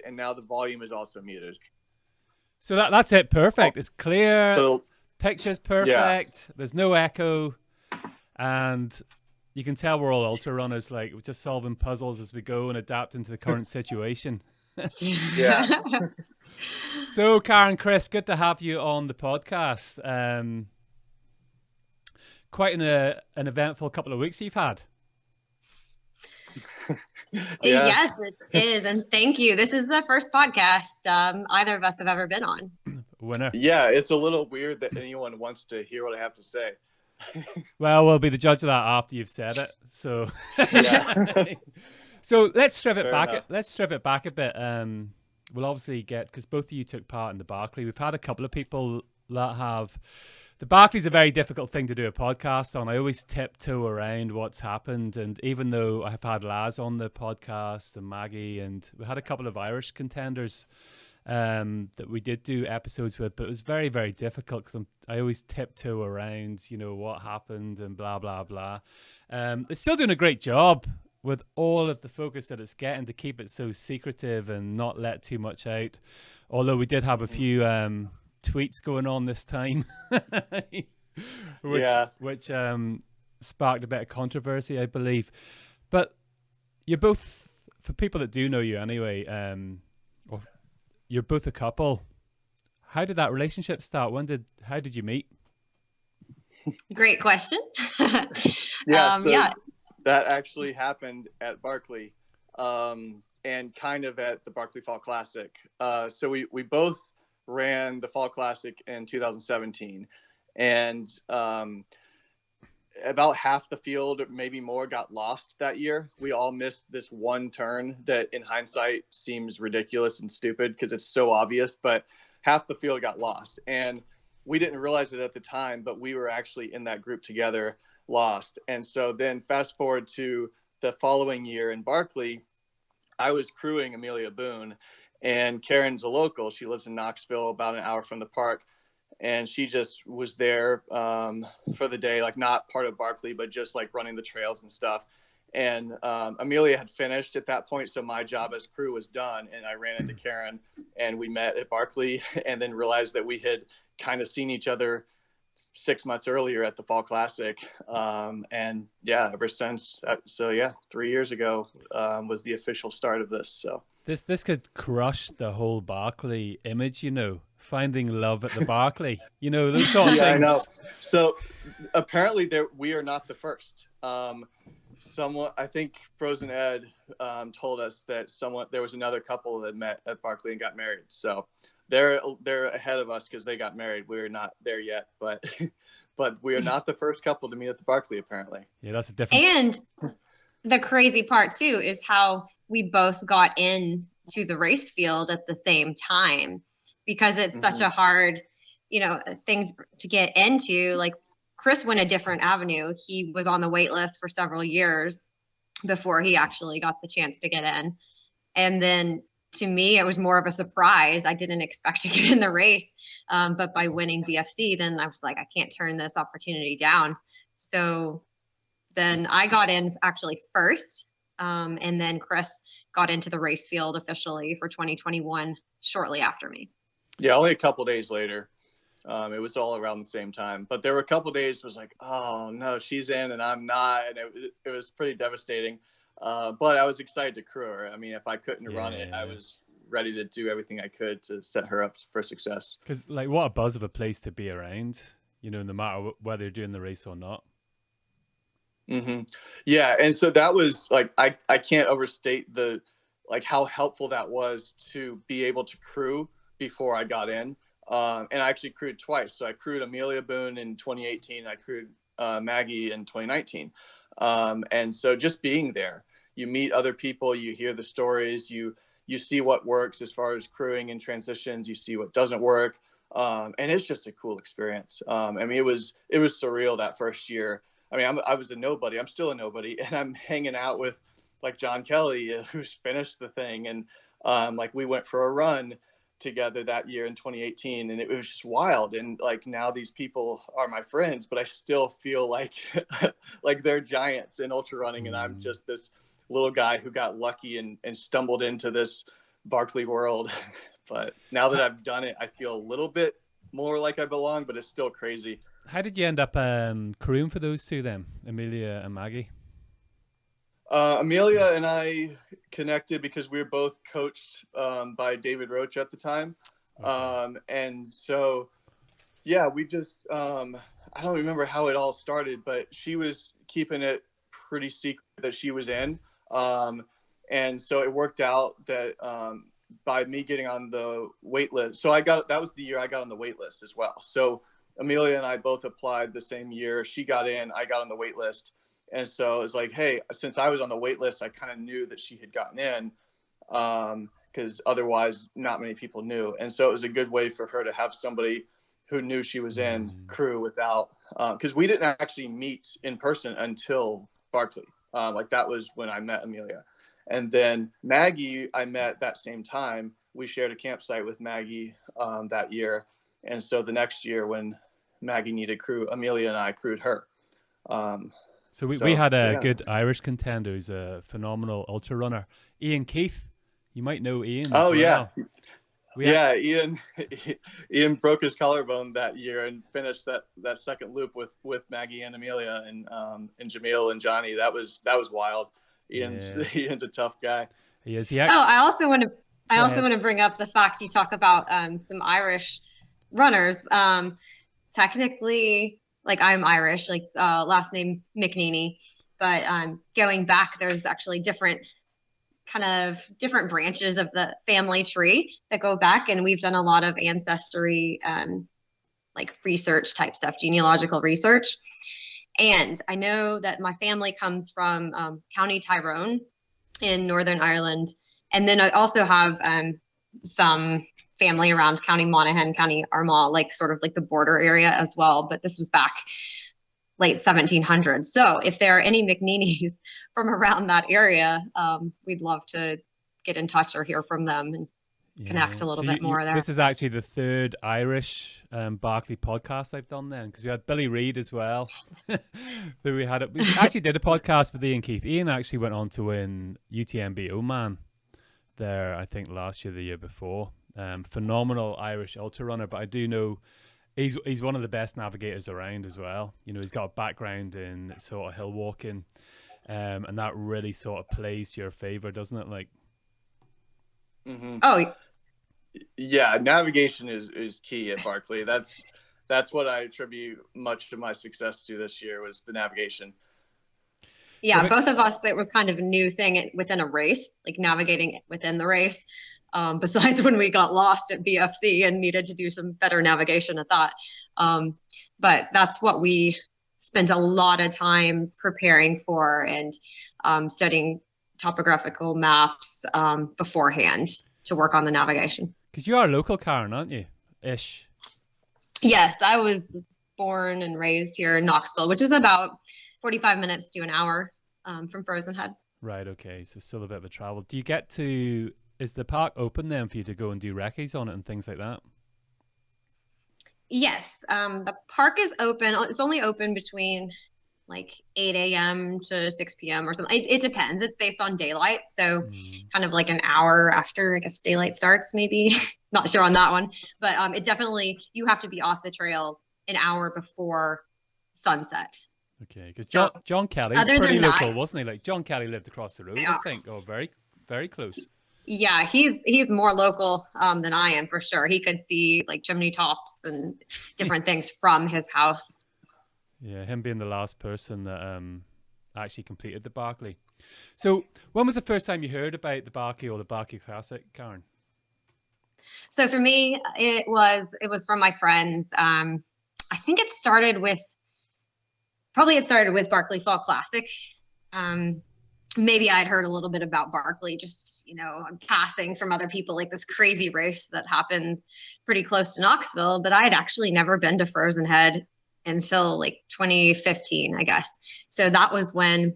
and now the volume is also muted. So that's it. Perfect. It's clear. So Picture's yeah, perfect. There's no echo. And you can tell we're all ultra runners. Like, we're just solving puzzles as we go and adapt into the current situation. yeah, So, Karen, Chris, good to have you on the podcast. Quite an eventful couple of weeks you've had. yeah, Yes, it is. And thank you. This is the first podcast either of us have ever been on. Winner. yeah. It's a little weird that anyone wants to hear what I have to say. Well, we'll be the judge of that after you've said it. So, Yeah, so let's strip it fair back. enough. Let's strip it back a bit. We'll obviously get, because both of you took part in the Barkley. We've had a couple of people that have. The Barkley's a very difficult thing to do a podcast on. I always tiptoe around what's happened, and even though I have had Laz on the podcast and Maggie, and we had a couple of Irish contenders that we did do episodes with, but it was very, very difficult because I always tiptoe around, what happened and blah, blah, blah. They're still doing a great job with all of the focus that it's getting to keep it so secretive and not let too much out. Although we did have a few tweets going on this time, which sparked a bit of controversy, I believe. But you're both, for people that do know you anyway, you're both a couple. How did that relationship start? How did you meet? Great question. Yeah, so yeah. that actually happened at Barkley, and kind of at the Barkley Fall Classic. So we both ran the Fall Classic in 2017, and about half the field, maybe more, got lost that year. We all missed this one turn that in hindsight seems ridiculous and stupid because it's so obvious, but half the field got lost. And we didn't realize it at the time, but we were actually in that group together, lost. And so then fast forward to the following year in Barkley, I was crewing Amelia Boone, and Karen's a local. She lives in Knoxville, about an hour from the park. And she just was there for the day, like not part of Barkley, but just like running the trails and stuff. And Amelia had finished at that point, so my job as crew was done. And I ran into Karen, and we met at Barkley, and then realized that we had kind of seen each other 6 months earlier at the Fall Classic. And yeah, ever since. So yeah, 3 years ago was the official start of this. So this could crush the whole Barkley image, finding love at the Barkley, those sort of yeah, things. I know. So apparently we are not the first. Someone, I think Frozen Ed told us that there was another couple that met at Barkley and got married. So they're ahead of us because they got married. We're not there yet, but we are not the first couple to meet at the Barkley, apparently. Yeah, that's a different. And the crazy part too is how we both got into the race field at the same time, because it's such a hard, thing to get into. Like, Chris went a different avenue. He was on the wait list for several years before he actually got the chance to get in. And then to me, it was more of a surprise. I didn't expect to get in the race. But by winning BFC, then I was like, I can't turn this opportunity down. So then I got in actually first. And then Chris got into the race field officially for 2021 shortly after me. Yeah, only a couple days later. It was all around the same time, but there were a couple days was like, oh no, she's in and I'm not, and it was pretty devastating. But I was excited to crew her. I mean, if I couldn't run it, I was ready to do everything I could to set her up for success. Because like, what a buzz of a place to be around, no matter whether you're doing the race or not. Yeah, and so that was like, I can't overstate how helpful that was to be able to crew before I got in. And I actually crewed twice. So I crewed Amelia Boone in 2018. I crewed Maggie in 2019. And so just being there, you meet other people, you hear the stories, you see what works as far as crewing and transitions, you see what doesn't work. And it's just a cool experience. I mean, it was surreal that first year. I mean, I was a nobody. I'm still a nobody. And I'm hanging out with like John Kelly, who's finished the thing. And like we went for a run together that year in 2018, and it was just wild. And like now these people are my friends, but I still feel like like they're giants in ultra running, and I'm just this little guy who got lucky and stumbled into this Barkley world. But now that I've done it, I feel a little bit more like I belong, but it's still crazy. How did you end up crewing for those two then, Amelia and Maggie? Amelia and I connected because we were both coached by David Roach at the time. Okay. And so, yeah, we just, I don't remember how it all started, but she was keeping it pretty secret that she was in. And so it worked out that by me getting on the wait list. So that was the year I got on the wait list as well. So Amelia and I both applied the same year. She got in, I got on the wait list. And so it's like, hey, since I was on the wait list, I kind of knew that she had gotten in because otherwise not many people knew. And so it was a good way for her to have somebody who knew she was in crew without, because we didn't actually meet in person until Barkley. Like that was when I met Amelia. And then Maggie, I met that same time. We shared a campsite with Maggie that year. And so the next year when Maggie needed crew, Amelia and I crewed her. So we had a good Irish contender who's a phenomenal ultra runner, Ian Keith. You might know Ian. Oh, as well. Ian broke his collarbone that year and finished that second loop with Maggie and Amelia and Jamil and Johnny. That was wild. Ian's a tough guy. He is. I also want to bring up the fact you talk about some Irish runners. Technically, like I'm Irish, like last name McNeany, but going back, there's actually different branches of the family tree that go back, and we've done a lot of ancestry, like research type stuff, genealogical research. And I know that my family comes from County Tyrone in Northern Ireland, and then I also have some family around County Monaghan, County Armagh, like sort of like the border area as well. But this was back late 1700s. So if there are any McNeanys from around that area, we'd love to get in touch or hear from them and connect a little bit more there. This is actually the third Irish Barkley podcast I've done then, because we had Billy Reid as well. We actually did a podcast with Ian Keith. Ian actually went on to win UTMB Oman there, I think last year, the year before. Phenomenal Irish ultra runner, but I do know he's one of the best navigators around as well. You know, he's got a background in sort of hill walking, and that really sort of plays to your favor, doesn't it? Like, oh yeah, navigation is key at Barkley. That's what I attribute much of my success to this year, was the navigation. Yeah, both of us, it was kind of a new thing within a race, like navigating within the race. Besides when we got lost at BFC and needed to do some better navigation at that. But that's what we spent a lot of time preparing for, and studying topographical maps beforehand to work on the navigation. Because you are a local, Karen, aren't you? Ish. Yes, I was born and raised here in Knoxville, which is about 45 minutes to an hour from Frozen Head. Right, okay. So still a bit of a travel. Do you get to... Is the park open then for you to go and do recce's on it and things like that? Yes, the park is open. It's only open between like 8 a.m. to 6 p.m. or something. It depends. It's based on daylight. So kind of like an hour after, I guess, daylight starts, maybe. Not sure on that one. But it definitely, you have to be off the trails an hour before sunset. Okay, because John Kelly's pretty local, wasn't he? Like John Kelly lived across the road, I think. Oh, very, very close. Yeah, he's more local than I am, for sure. He could see like chimney tops and different things from his house. Yeah, him being the last person that actually completed the Barkley. So when was the first time you heard about the Barkley or the Barkley Classic, Karen? So for me, it was from my friends. I think it started with Barkley Fall Classic. Maybe I'd heard a little bit about Barkley, just, on passing from other people, like this crazy race that happens pretty close to Knoxville. But I had actually never been to Frozen Head until like 2015, I guess. So that was when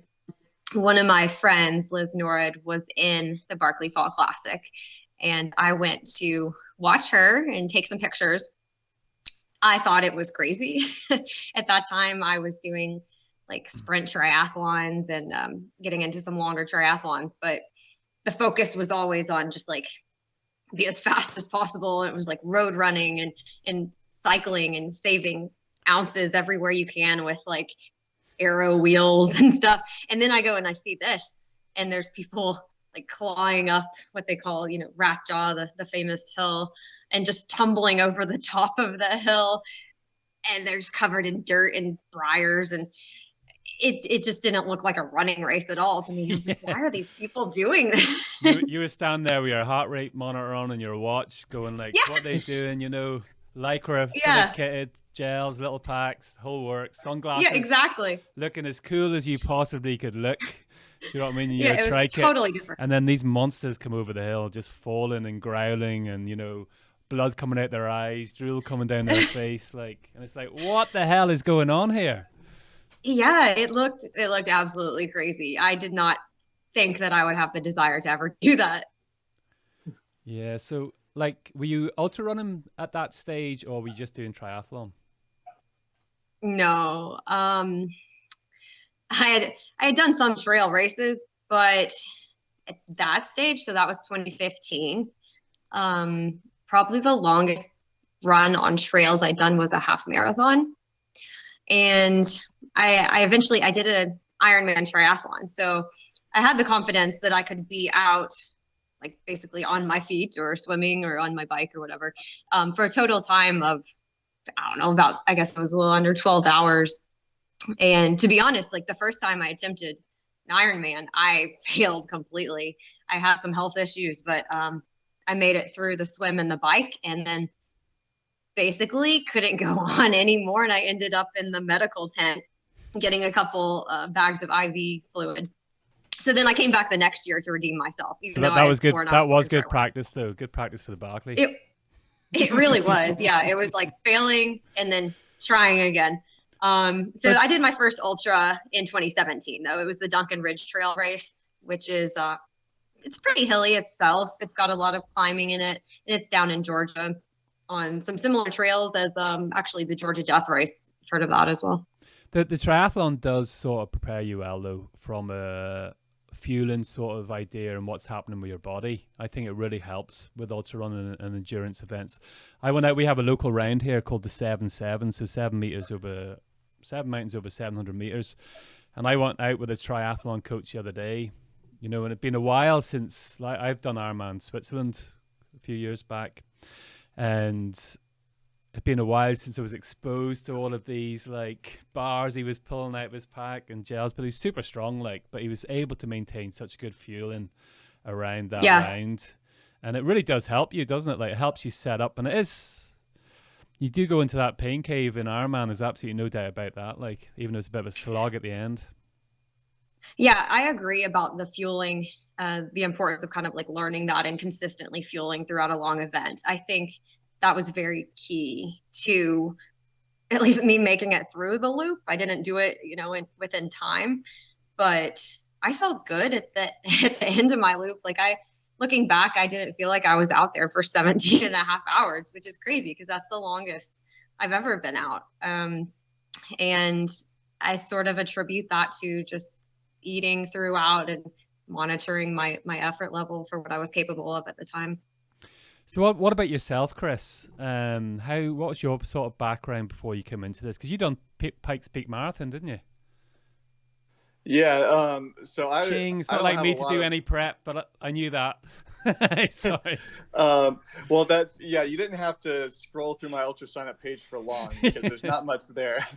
one of my friends, Liz Norrid, was in the Barkley Fall Classic. And I went to watch her and take some pictures. I thought it was crazy. At that time, I was doing like sprint triathlons and getting into some longer triathlons, but the focus was always on just like be as fast as possible. It was like road running and cycling and saving ounces everywhere you can with like aero wheels and stuff. And then I go and I see this, and there's people like clawing up what they call, Rat Jaw, the famous hill, and just tumbling over the top of the hill. And they're just covered in dirt and briars, and it just didn't look like a running race at all to me. I was like, why are these people doing this? You were standing there with your heart rate monitor on and your watch going like, what are they doing? Lycra, fully kitted, gels, little packs, whole works, sunglasses. Yeah, exactly. Looking as cool as you possibly could look. Do you know what I mean? Yeah, it was totally different. And then these monsters come over the hill, just falling and growling, and blood coming out their eyes, drool coming down their face, and it's like, what the hell is going on here? Yeah, it looked absolutely crazy. I did not think that I would have the desire to ever do that. Yeah, so were you ultra running at that stage, or were you just doing triathlon? No, I had done some trail races, but at that stage, so that was 2015. Probably the longest run on trails I'd done was a half marathon, and I eventually did an Ironman Triathlon. So I had the confidence that I could be out, like basically on my feet or swimming or on my bike or whatever, for a total time of, I don't know, I guess it was a little under 12 hours. And to be honest, like the first time I attempted an Ironman, I failed completely. I had some health issues, but I made it through the swim and the bike, and then basically couldn't go on anymore. And I ended up in the medical tent getting a couple bags of IV fluid. So then I came back the next year to redeem myself. Even though that was good. That was good practice, though. Good practice for the Barkley. It really was. Yeah, it was like failing and then trying again. So I did my first ultra in 2017, though. It was the Duncan Ridge Trail Race, which is it's pretty hilly itself. It's got a lot of climbing in it, and it's down in Georgia on some similar trails as actually the Georgia Death Race. I've heard of that as well. The triathlon does sort of prepare you well, though, from a fueling sort of idea and what's happening with your body. I think it really helps with ultra running and endurance events. I went out. We have a local round here called the 7-7, so 7 mountains over 700 meters. And I went out with a triathlon coach the other day. And it'd been a while since I've done Ironman Switzerland a few years back, and it'd been a while since I was exposed to all of these bars he was pulling out of his pack and gels, but he was super strong, but he was able to maintain such good fueling around that round. And it really does help you, doesn't it? It helps you set up, and you do go into that pain cave in Ironman. There's absolutely no doubt about that. Even though it's a bit of a slog at the end. Yeah, I agree about the fueling, the importance of kind of learning that and consistently fueling throughout a long event. I think that was very key to at least me making it through the loop. I didn't do it, within time, but I felt good at the end of my loop. Looking back, I didn't feel like I was out there for 17 and a half hours, which is crazy because that's the longest I've ever been out. And I sort of attribute that to just eating throughout and monitoring my effort level for what I was capable of at the time. So what about yourself, Chris? What was your sort of background before you came into this? Because you done Pikes Peak Marathon, didn't you? Yeah. So it's not like me to do any prep, but I knew that. Sorry. Well, you didn't have to scroll through my ultra sign up page for long because there's not much there.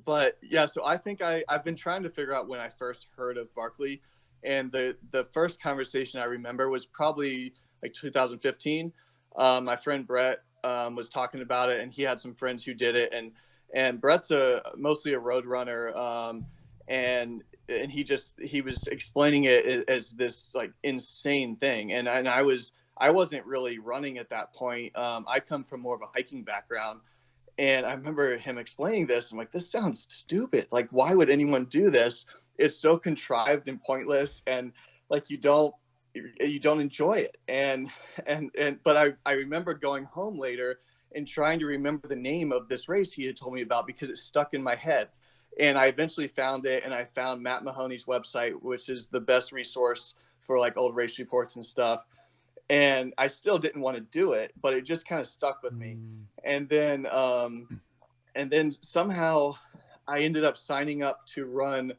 But yeah, so I think I've been trying to figure out when I first heard of Barkley, and the first conversation I remember was probably 2015. My friend Brett was talking about it, and he had some friends who did it, and Brett's mostly a road runner, and he was explaining it as this insane thing, and I wasn't really running at that point. I come from more of a hiking background. And I remember him explaining this. I'm like, this sounds stupid. Why would anyone do this? It's so contrived and pointless, and you don't enjoy it. But I remember going home later and trying to remember the name of this race he had told me about because it stuck in my head. And I eventually found it, and I found Matt Mahoney's website, which is the best resource for old race reports and stuff. and I still didn't want to do it, but it just kind of stuck with me. And then somehow I ended up signing up to run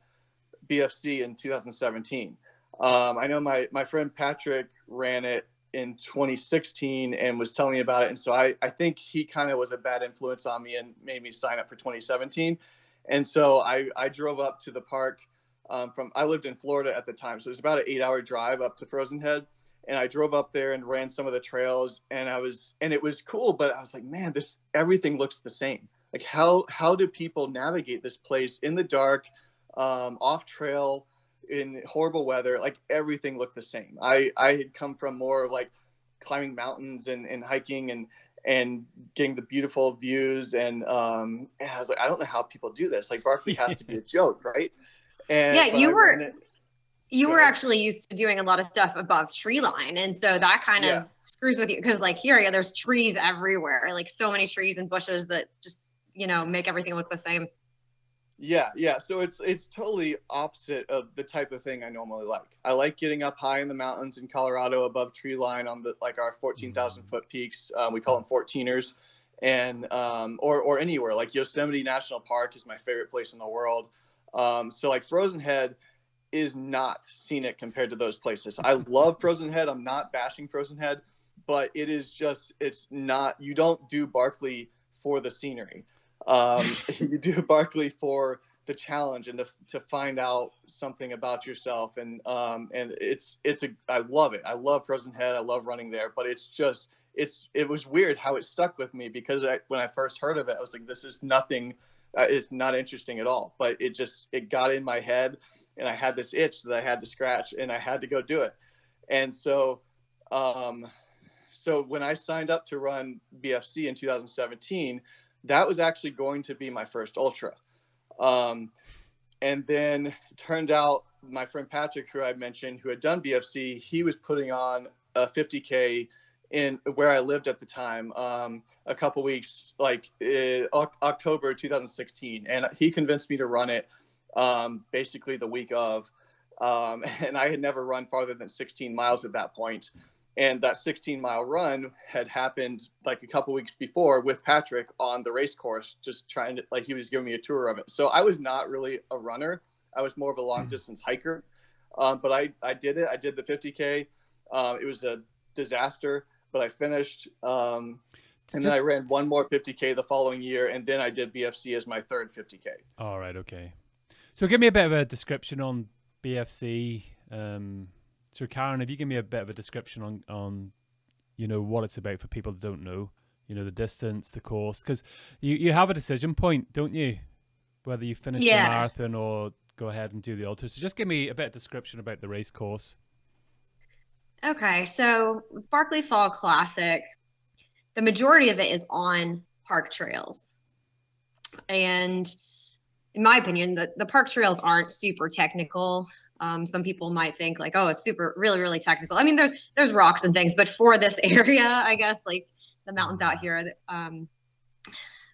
BFC in 2017. I know my friend Patrick ran it in 2016 and was telling me about it. And so I think he kind of was a bad influence on me and made me sign up for 2017. And so I drove up to the park I lived in Florida at the time. So it was about an 8-hour drive up to Frozen Head. And I drove up there and ran some of the trails, and it was cool, but I was like, man, everything looks the same. Like how do people navigate this place in the dark, off trail, in horrible weather? Like everything looked the same. I had come from more of like climbing mountains and hiking and getting the beautiful views. And I was like, I don't know how people do this. Like Barkley has to be a joke, right? And yeah, you were actually used to doing a lot of stuff above tree line. And so that kind of screws with you, because like here, there's trees everywhere, like so many trees and bushes that just, make everything look the same. Yeah. So it's totally opposite of the type of thing I normally like. I like getting up high in the mountains in Colorado above tree line on our 14,000 foot peaks. We call them 14ers, and or anywhere like Yosemite National Park is my favorite place in the world. So like Frozen Head is not scenic compared to those places. I love Frozen Head. I'm not bashing Frozen Head, but it's not, you don't do Barkley for the scenery. You do Barkley for the challenge and to find out something about yourself. And I love it. I love Frozen Head. I love running there, but it was weird how it stuck with me, because when I first heard of it, I was like, this is nothing. It's not interesting at all, but it got in my head, and I had this itch that I had to scratch, and I had to go do it. And so when I signed up to run BFC in 2017, that was actually going to be my first ultra. And then it turned out my friend Patrick, who I mentioned, who had done BFC, he was putting on a 50K in where I lived at the time, a couple weeks, like October 2016. And he convinced me to run it basically the week of. And I had never run farther than 16 miles at that point. And that 16-mile run had happened like a couple weeks before with Patrick on the race course, just trying to, like, he was giving me a tour of it. So I was not really a runner. I was more of a long distance hiker. But I did it. I did the 50K. It was a disaster, but I finished. And then I ran one more 50K the following year. And then I did BFC as my third 50K. All right. Okay. So give me a bit of a description on BFC. So Karen, if you give me a bit of a description on what it's about for people that don't know, the distance, the course, because you have a decision point, don't you? Whether you finish the marathon or go ahead and do the ultra. So just give me a bit of description about the race course. Okay, so with Barkley Fall Classic, the majority of it is on park trails. And in my opinion, the park trails aren't super technical. Some people might think like, oh, it's really, really technical. I mean, there's rocks and things, but for this area, I guess, like the mountains out here,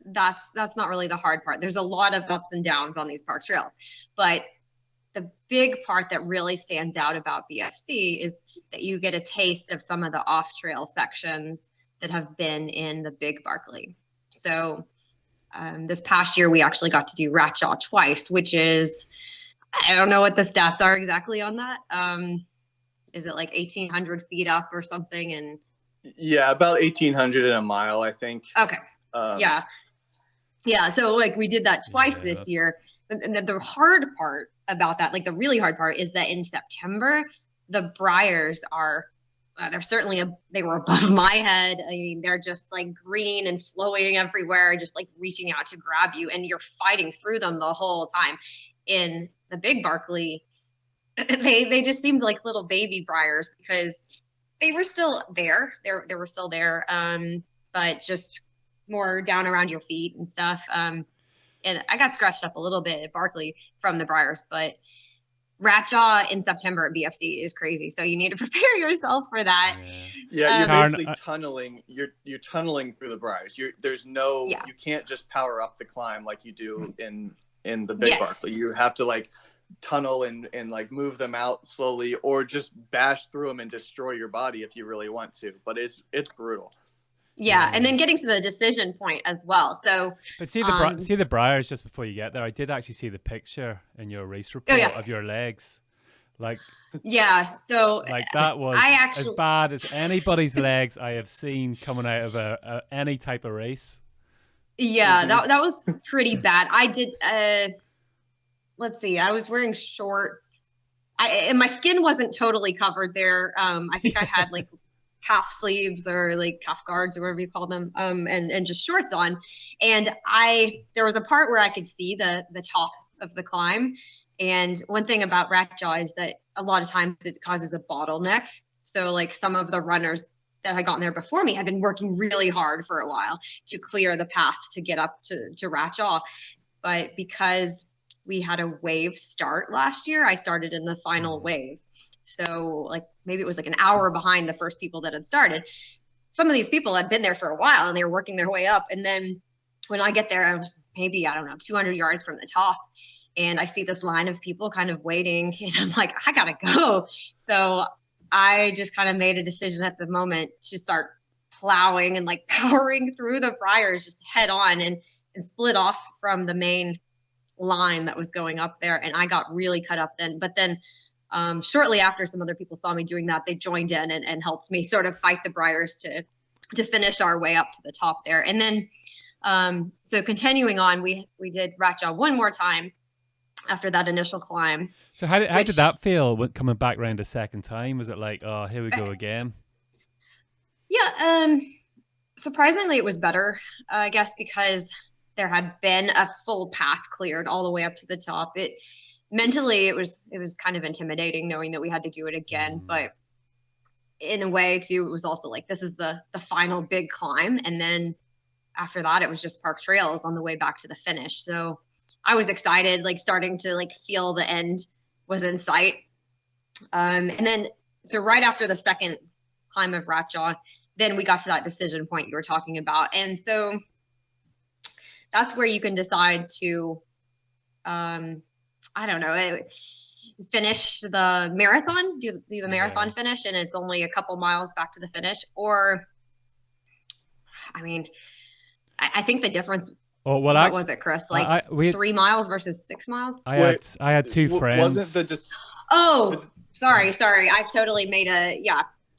that's not really the hard part. There's a lot of ups and downs on these park trails, but the big part that really stands out about BFC is that you get a taste of some of the off-trail sections that have been in the big Barkley. So this past year, we actually got to do Rat Jaw twice, which is, I don't know what the stats are exactly on that. Is it like 1,800 feet up or something? And yeah, about 1,800 in a mile, I think. Okay. Yeah. So like we did that twice this year. And the hard part about that, like the really hard part, is that in September, the briars are, they were above my head. I mean, they're just like green and flowing everywhere, just like reaching out to grab you, and you're fighting through them the whole time. In the big Barkley, they just seemed like little baby briars, because they were still there. They were still there, but just more down around your feet and stuff. And I got scratched up a little bit at Barkley from the briars, but Rat Jaw in September at BFC is crazy. So you need to prepare yourself for that. Yeah, you're basically tunneling. You're tunneling through the briars. You can't just power up the climb like you do in the big Barkley. You have to like tunnel and like move them out slowly, or just bash through them and destroy your body if you really want to. But it's brutal. Yeah, and then getting to the decision point as well. So, but see the briars just before you get there. I did actually see the picture in your race report of your legs, like So like that was as bad as anybody's legs I have seen coming out of any type of race. Yeah, that was pretty bad. I did. Let's see. I was wearing shorts. And my skin wasn't totally covered there. I think I had like calf sleeves or like calf guards or whatever you call them, and just shorts on. And there was a part where I could see the top of the climb. And one thing about rat jaw is that a lot of times it causes a bottleneck. So like some of the runners that had gotten there before me had been working really hard for a while to clear the path to get up to rat jaw. But because we had a wave start last year, I started in the final wave. So like maybe it was like an hour behind the first people that had started. Some of these people had been there for a while and they were working their way up. And then when I get there, I was maybe, 200 yards from the top. And I see this line of people kind of waiting. And I'm like, I gotta go. So I just kind of made a decision at the moment to start plowing and like powering through the briars just head on and split off from the main line that was going up there. And I got really cut up then. But then shortly after some other people saw me doing that, they joined in and helped me sort of fight the briars to finish our way up to the top there. And then, so continuing on, we did rat jaw one more time after that initial climb. So how did that feel when coming back around a second time? Was it like, oh, here we go again? Yeah. Surprisingly, it was better, I guess, because there had been a full path cleared all the way up to the top. Mentally, it was kind of intimidating knowing that we had to do it again. But in a way, too, it was also like, this is the final big climb. And then after that, it was just park trails on the way back to the finish. So I was excited, like starting to like feel the end was in sight. And then, so right after the second climb of rat jaw, then we got to that decision point you were talking about. And so that's where you can decide to, finish the marathon, do the marathon finish, and it's only a couple miles back to the finish. Or, I mean, I think the difference. Oh, well, what was it, Chris? Like 3 miles versus 6 miles? I had two friends. Wasn't the sorry.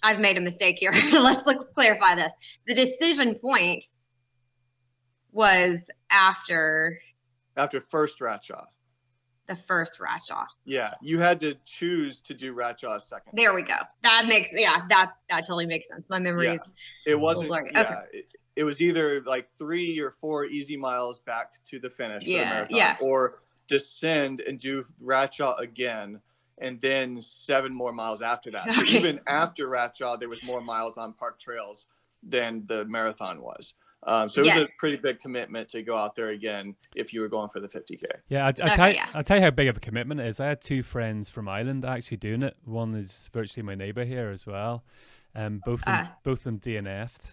I've made a mistake here. Let's clarify this. The decision point was after first rat jaw. The first rat jaw. Yeah, you had to choose to do rat jaw second. There we go. That totally makes sense. My memory is it wasn't. Yeah, okay. It was either like 3 or 4 easy miles back to the finish for the marathon, or descend and do rat jaw again, and then 7 more miles after that. Okay. So even after rat jaw, there was more miles on park trails than the marathon was. So it was a pretty big commitment to go out there again if you were going for the 50K. Yeah, I'll tell you how big of a commitment it is. I had 2 friends from Ireland actually doing it. One is virtually my neighbour here as well. Both of them DNF'd.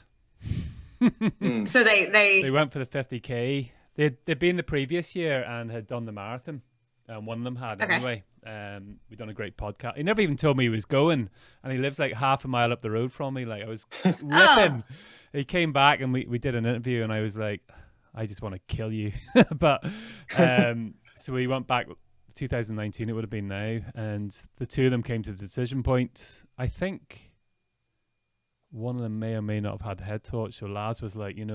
So they went for the 50K. They'd been the previous year and had done the marathon. One of them had anyway. We'd done a great podcast. He never even told me he was going, and he lives like half a mile up the road from me. Like I was ripping. He came back and we did an interview, and I was like, I just want to kill you. But so we went back 2019. It would have been now, and the 2 of them came to the decision point. I think one of them may or may not have had head torch. So Laz was like, he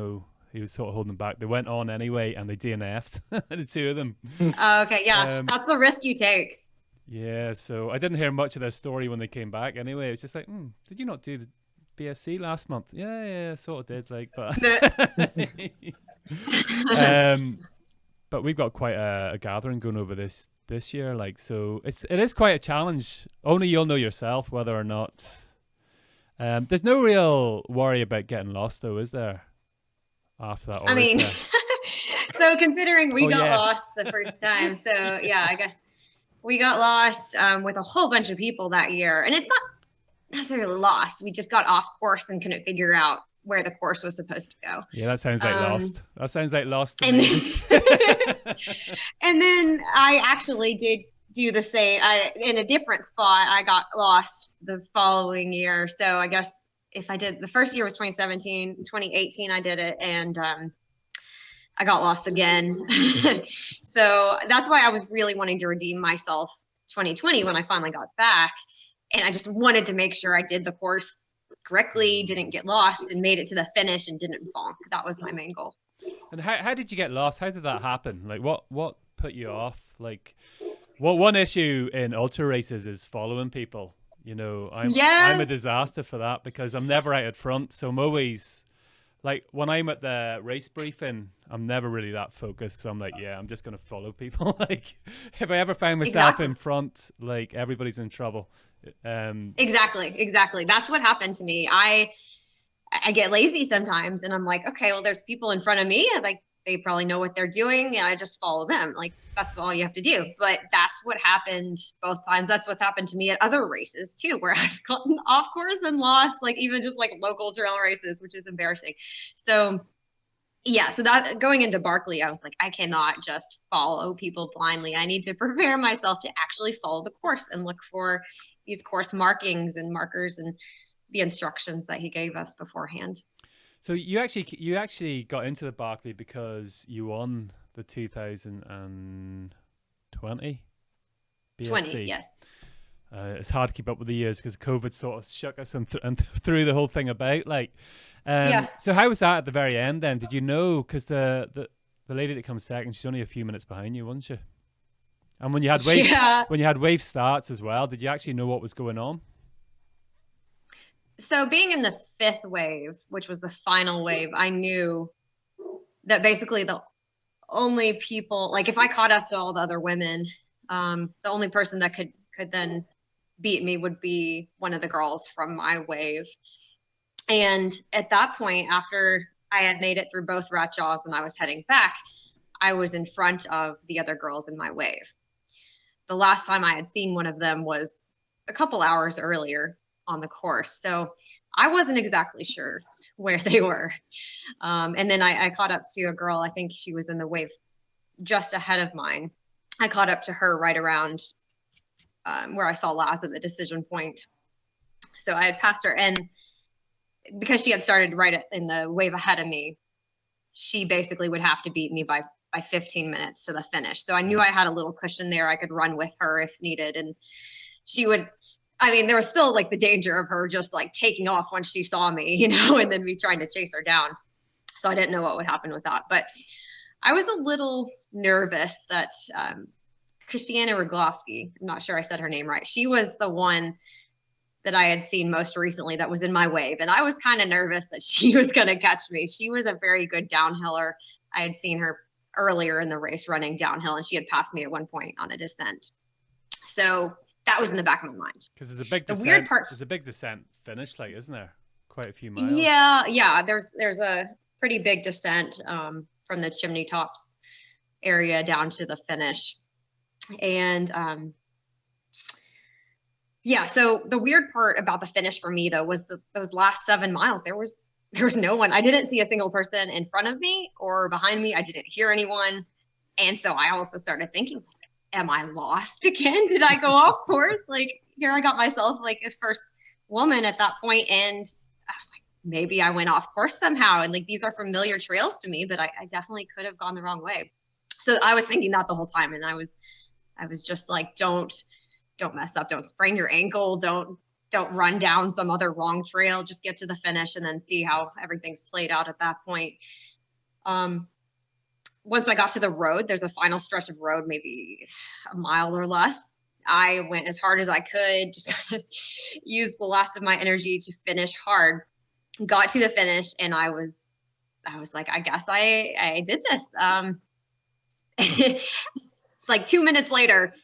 was sort of holding them back. They went on anyway, and they DNF'd, the 2 of them. Okay, yeah, that's the risk you take. Yeah, so I didn't hear much of their story when they came back anyway. It was just like, did you not do the BFC last month? Yeah, sort of did, like, but but we've got quite a gathering going over this year, like, so it is quite a challenge. Only you'll know yourself whether or not. There's no real worry about getting lost, though, is there? After that, I mean, so considering we got lost the first time, so yeah, I guess we got lost with a whole bunch of people that year, and it's not necessarily lost. We just got off course and couldn't figure out where the course was supposed to go. Yeah, that sounds like lost. That sounds like lost. And then I actually did do the same. In a different spot, I got lost the following year. So I guess if I did, the first year was 2017, 2018, I did it. And I got lost again. So that's why I was really wanting to redeem myself 2020 when I finally got back. And I just wanted to make sure I did the course correctly, didn't get lost, and made it to the finish and didn't bonk. That was my main goal. And how did you get lost? How did that happen? Like what put you off? Like one issue in ultra races is following people. You know, I'm a disaster for that because I'm never out at front. So I'm always like when I'm at the race briefing, I'm never really that focused because I'm like, yeah, I'm just gonna follow people. Like if I ever find myself in front, like everybody's in trouble. Exactly. That's what happened to me. I get lazy sometimes, and I'm like, okay, well, there's people in front of me. Like they probably know what they're doing, and I just follow them. Like that's all you have to do. But that's what happened both times. That's what's happened to me at other races too, where I've gotten off course and lost, like even just like local trail races, which is embarrassing. So yeah, so that going into Barkley, I was like, I cannot just follow people blindly. I need to prepare myself to actually follow the course and look for these course markings and markers and the instructions that he gave us beforehand. So you actually got into the Barkley because you won the 2020 BFC. 20, yes. It's hard to keep up with the years because COVID sort of shook us and threw the whole thing about. Like, So how was that at the very end then? Did you know? Because the lady that comes second, she's only a few minutes behind you, wasn't she? And when you had wave starts as well, did you actually know what was going on? So being in the fifth wave, which was the final wave, I knew that basically the only people, like if I caught up to all the other women, the only person that could then beat me would be one of the girls from my wave. And at that point, after I had made it through both rat jaws and I was heading back, I was in front of the other girls in my wave. The last time I had seen one of them was a couple hours earlier on the course. So I wasn't exactly sure where they were. And then I caught up to a girl, I think she was in the wave just ahead of mine. I caught up to her right around where I saw Laz at the decision point. So I had passed her, and because she had started right in the wave ahead of me, she basically would have to beat me by 15 minutes to the finish. So I knew I had a little cushion there. I could run with her if needed. And she would, I mean, there was still like the danger of her just like taking off once she saw me, you know, and then me trying to chase her down. So I didn't know what would happen with that. But I was a little nervous that Christiana Roglowski, I'm not sure I said her name right. She was the one that I had seen most recently that was in my wave. And I was kind of nervous that she was going to catch me. She was a very good downhiller. I had seen her earlier in the race running downhill, and she had passed me at one point on a descent. So that was in the back of my mind. Because there's a big descent. Weird part, there's a big descent finish, like, isn't there? Quite a few miles. Yeah. There's a pretty big descent from the chimney tops area down to the finish. And so the weird part about the finish for me though was those last 7 miles. There was no one. I didn't see a single person in front of me or behind me. I didn't hear anyone. And so I also started thinking, am I lost again? Did I go off course? Like here I got myself like a first woman at that point, and I was like, maybe I went off course somehow. And like these are familiar trails to me, but I definitely could have gone the wrong way. So I was thinking that the whole time, and I was just like, don't mess up, don't sprain your ankle, don't run down some other wrong trail, just get to the finish and then see how everything's played out at that point. Once I got to the road, there's a final stretch of road, maybe a mile or less. I went as hard as I could, just kind of used the last of my energy to finish hard. Got to the finish, and I was like, I guess I did this. It's like 2 minutes later,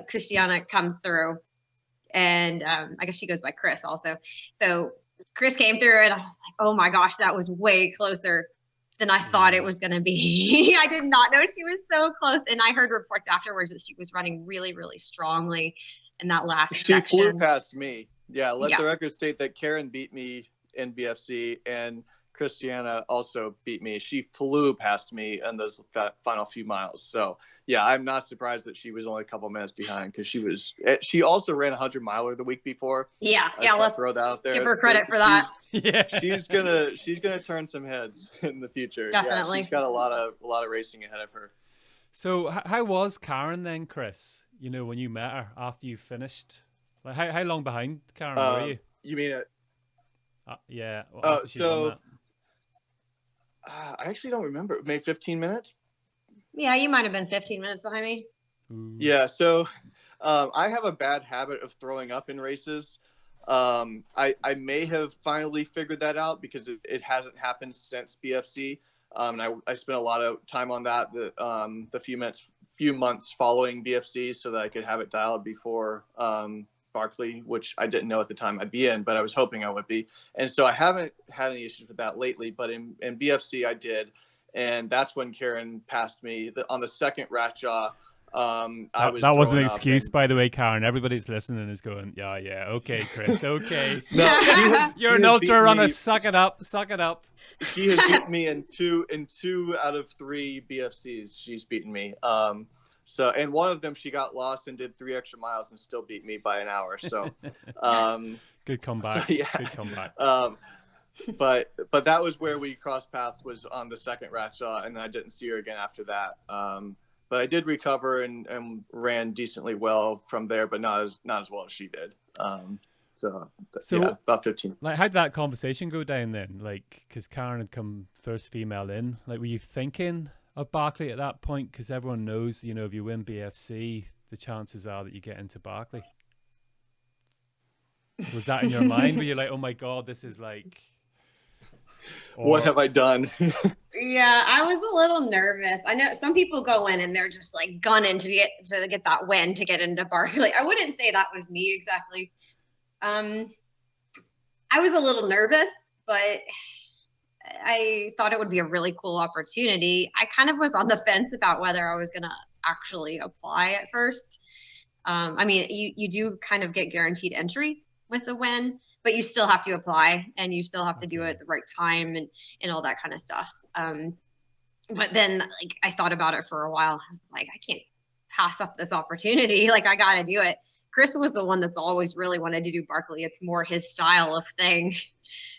Christiana comes through, and I guess she goes by Chris also. So Chris came through, and I was like, oh my gosh, that was way closer than I thought it was going to be. I did not know she was so close. And I heard reports afterwards that she was running really, really strongly in that last section. She flew past me. Yeah, let the record state that Karen beat me in BFC, and Christiana also beat me. She flew past me in those final few miles. So yeah, I'm not surprised that she was only a couple minutes behind, because she also ran a 100-miler the week before. Yeah, let's throw that out there. give her credit for that. Yeah, she's gonna turn some heads in the future. Definitely. Yeah, she's got a lot of racing ahead of her. So how was Karen then, Chris? You know, when you met her after you finished, like how long behind Karen were you? You mean yeah. So I actually don't remember. Maybe 15 minutes. Yeah, you might have been 15 minutes behind me. Ooh. Yeah. So I have a bad habit of throwing up in races. I may have finally figured that out, because it hasn't happened since BFC. And I spent a lot of time on that the few months following BFC, so that I could have it dialed before Barkley, which I didn't know at the time I'd be in, but I was hoping I would be. And so I haven't had any issues with that lately, but in BFC I did. And that's when Karen passed me on the second Ratjaw. That wasn't an excuse, by the way, Karen. Everybody's listening is going, yeah, okay, Chris, okay. No, you're an ultra runner. Suck it up. She has beaten me in two out of 3 BFCs. She's beaten me. So, and one of them she got lost and did 3 extra miles and still beat me by an hour. So, good comeback. So, yeah. Good comeback. But that was where we crossed paths, was on the second Ratjaw, and then I didn't see her again after that. But I did recover and ran decently well from there, but not as well as she did. So yeah, about 15. Like, how did that conversation go down then? Like, because Karen had come first female in. Like, were you thinking of Barkley at that point? Because everyone knows, you know, if you win BFC, the chances are that you get into Barkley. Was that in your mind? Were you like, oh my God, this is like... What have I done? Yeah, I was a little nervous. I know some people go in and they're just like gunning to get that win to get into Barkley. I wouldn't say that was me exactly. I was a little nervous, but I thought it would be a really cool opportunity. I kind of was on the fence about whether I was going to actually apply at first. I mean, you do kind of get guaranteed entry with the win, but you still have to apply and you still have to do it at the right time and all that kind of stuff. But then like I thought about it for a while. I was like, I can't pass up this opportunity. Like I got to do it. Chris was the one that's always really wanted to do Barkley. It's more his style of thing.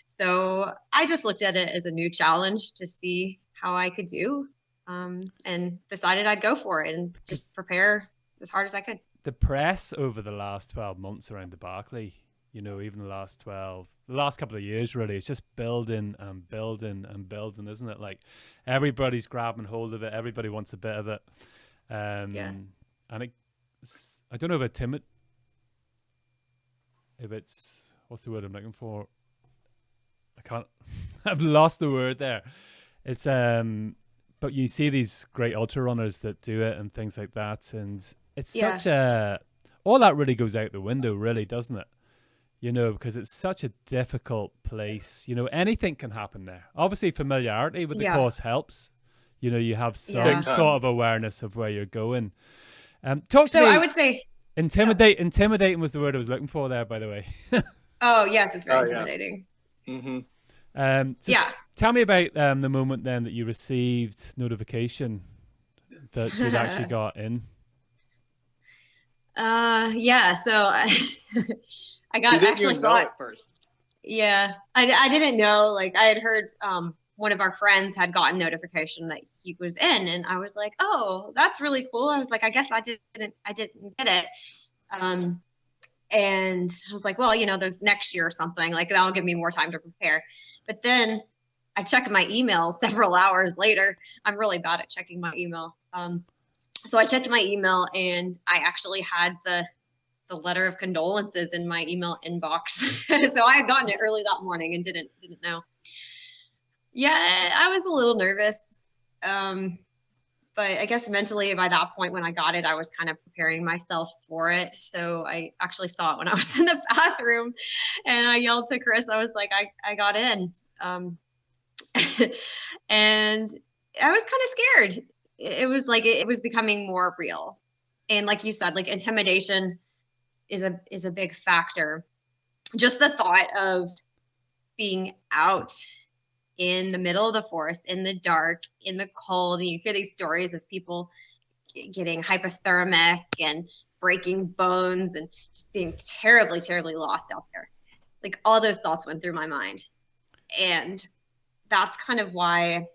So I just looked at it as a new challenge to see how I could do, and decided I'd go for it and just prepare as hard as I could. The press over the last 12 months around the Barkley, you know, even the last couple of years, really, it's just building and building and building, isn't it? Like everybody's grabbing hold of it. Everybody wants a bit of it. Yeah. And I don't know if it's, what's the word I'm looking for? I've lost the word there. It's, but you see these great ultra runners that do it and things like that. And it's all that really goes out the window, really, doesn't it? You know, because it's such a difficult place. You know, anything can happen there. Obviously, familiarity with the course helps. You know, you have some sort of awareness of where you're going. Talk to me. I would say intimidating was the word I was looking for there, by the way. Oh, yes, it's very intimidating. Yeah. Mm-hmm. Tell me about the moment then that you received notification that you'd actually got in. So I actually saw it first. Yeah, I didn't know. Like I had heard one of our friends had gotten notification that he was in, and I was like, oh, that's really cool. I was like, I guess I didn't get it. And I was like, well, you know, there's next year or something. Like that'll give me more time to prepare. But then I checked my email several hours later. I'm really bad at checking my email. So I checked my email, and I actually had the letter of condolences in my email inbox. So I had gotten it early that morning and didn't know. Yeah, I was a little nervous. But I guess mentally by that point when I got it, I was kind of preparing myself for it. So I actually saw it when I was in the bathroom, and I yelled to Chris. I was like, I got in. And I was kind of scared. It was like, it was becoming more real. And like you said, like intimidation is a big factor. Just the thought of being out in the middle of the forest, in the dark, in the cold. And you hear these stories of people getting hypothermic and breaking bones and just being terribly, terribly lost out there. Like all those thoughts went through my mind. And that's kind of why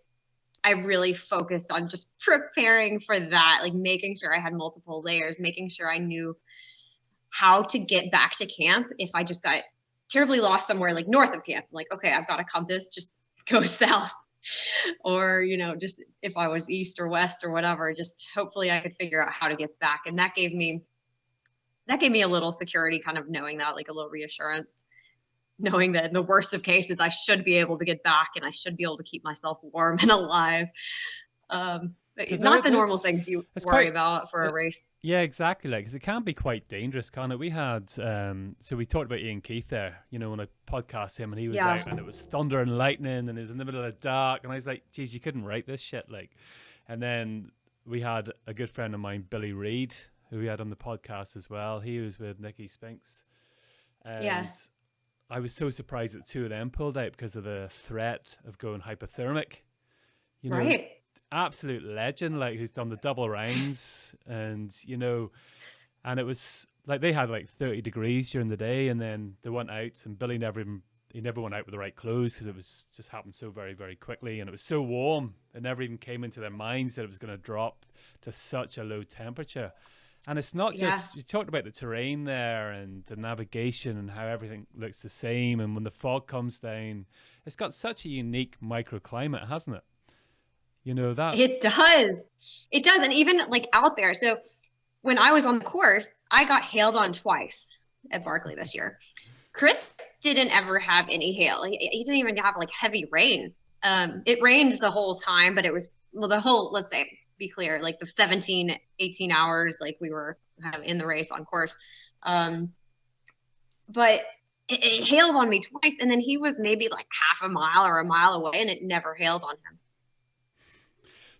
I really focused on just preparing for that, like making sure I had multiple layers, making sure I knew how to get back to camp if I just got terribly lost somewhere like north of camp. Like, okay, I've got a compass, just go south. Or, you know, just if I was east or west or whatever, just hopefully I could figure out how to get back. And that gave me a little security, kind of knowing that, like a little reassurance, knowing that in the worst of cases, I should be able to get back and I should be able to keep myself warm and alive. Not the normal things you worry about for a race. Yeah, exactly. Like, because it can be quite dangerous, can't it? We had, so we talked about Ian Keith there, you know, when I podcast him and he was out and it was thunder and lightning and it was in the middle of the dark. And I was like, geez, you couldn't write this shit. Like, and then we had a good friend of mine, Billy Reed, who we had on the podcast as well. He was with Nikki Spinks. And I was so surprised that the two of them pulled out because of the threat of going hypothermic. You know, right. Absolute legend, like, who's done the double rounds, and you know, and it was like they had like 30 degrees during the day, and then they went out, and Billy never went out with the right clothes because it was just happened so very, very quickly, and it was so warm, it never even came into their minds that it was going to drop to such a low temperature. And it's not just, you talked about the terrain there and the navigation and how everything looks the same, and when the fog comes down, it's got such a unique microclimate, hasn't it? You know that it does. And even like out there. So when I was on the course, I got hailed on twice at Barkley this year. Chris didn't ever have any hail. He didn't even have like heavy rain. It rained the whole time, but it was, well, the whole, let's say, be clear, like the 17, 18 hours, like we were kind of in the race on course. But it hailed on me twice. And then he was maybe like half a mile or a mile away and it never hailed on him.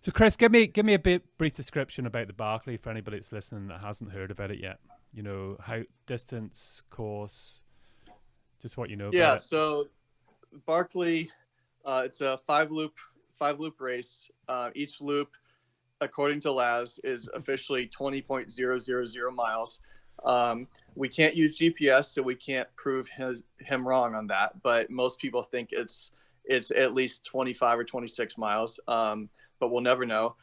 So, Chris, give me a brief description about the Barkley for anybody that's listening that hasn't heard about it yet. You know, how distance, course, just what you know about it. Yeah, so Barkley, it's a five loop race. Each loop, according to Laz, is officially 20.000 miles. We can't use GPS, so we can't prove him wrong on that. But most people think it's at least 25 or 26 miles. But we'll never know.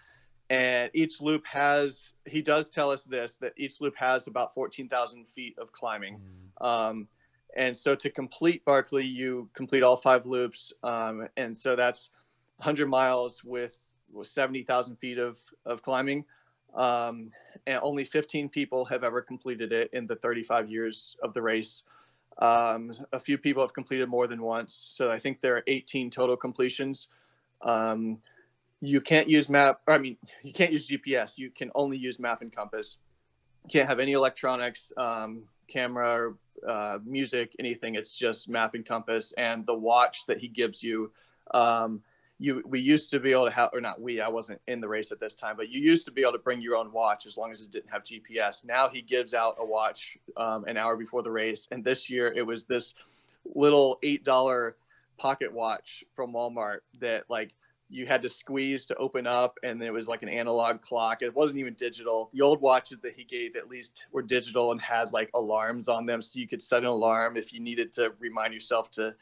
And each loop has, he does tell us this, that each loop has about 14,000 feet of climbing. And so to complete Barkley, you complete all 5 loops. And so that's 100 miles with 70,000 feet of climbing. And only 15 people have ever completed it in the 35 years of the race. A few people have completed more than once. So I think there are 18 total completions. You can't use you can't use GPS. You can only use map and compass. You can't have any electronics, camera, music, anything. It's just map and compass. And the watch that he gives you, we used to be able to have, or not we, I wasn't in the race at this time, but you used to be able to bring your own watch as long as it didn't have GPS. Now he gives out a watch an hour before the race. And this year it was this little $8 pocket watch from Walmart that like, you had to squeeze to open up, and it was like an analog clock. It wasn't even digital. The old watches that he gave at least were digital and had like alarms on them, so you could set an alarm if you needed to remind yourself to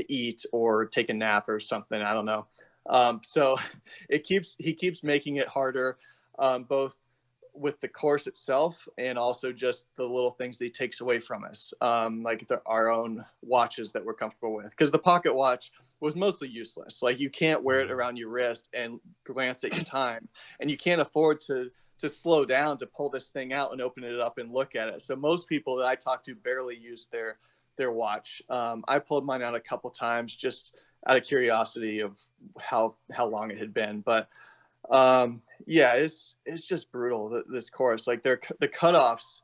eat or take a nap or something. I don't know. So he keeps making it harder, both with the course itself and also just the little things that he takes away from us, like our own watches that we're comfortable with. Because the pocket watch was mostly useless. Like you can't wear it around your wrist and glance at your time, and you can't afford to slow down to pull this thing out and open it up and look at it. So most people that I talk to barely use their watch. I pulled mine out a couple times just out of curiosity of how long it had been, but yeah, it's just brutal, this course. Like the cutoffs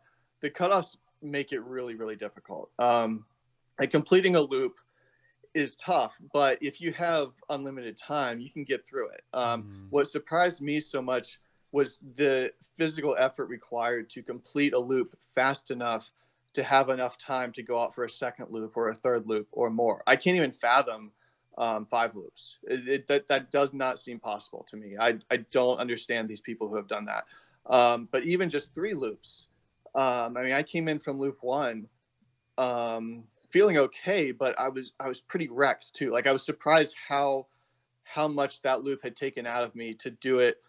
make it really, really difficult. Like completing a loop is tough, but if you have unlimited time, you can get through it. What surprised me so much was the physical effort required to complete a loop fast enough to have enough time to go out for a second loop or a third loop or more. I can't even fathom 5 loops. That does not seem possible to me. I don't understand these people who have done that. But even just 3 loops. I mean, I came in from loop 1 feeling okay, but I was pretty wrecked too. Like, I was surprised how much that loop had taken out of me to do it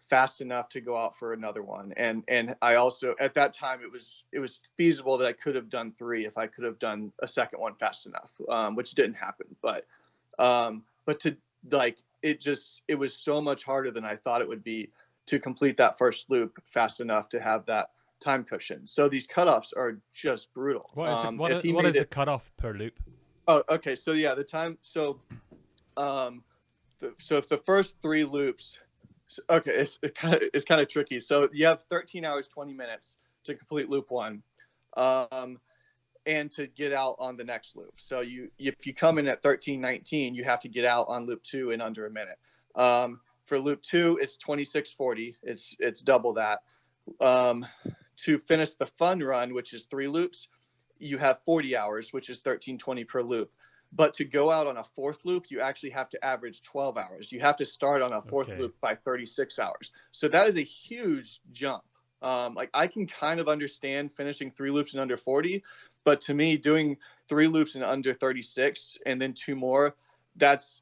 fast enough to go out for another one. And I also, at that time, it was feasible that I could have done 3 if I could have done a second one fast enough, which didn't happen. But to, like, it was so much harder than I thought it would be to complete that first loop fast enough to have that time cushion. So these cutoffs are just brutal. What is the cutoff per loop? Oh, okay. So yeah, the time. So, so if the first 3 loops, okay, it's kind of tricky. So you have 13 hours 20 minutes to complete loop 1, and to get out on the next loop. So if you come in at 13:19, you have to get out on loop 2 in under a minute. For loop 2, it's 26:40. It's double that. To finish the fun run, which is 3 loops, you have 40 hours, which is 13:20 per loop. But to go out on a 4th loop, you actually have to average 12 hours. You have to start on a 4th loop by 36 hours. So that is a huge jump. Like, I can kind of understand finishing 3 loops in under 40, but to me, doing 3 loops in under 36 and then 2 more, that's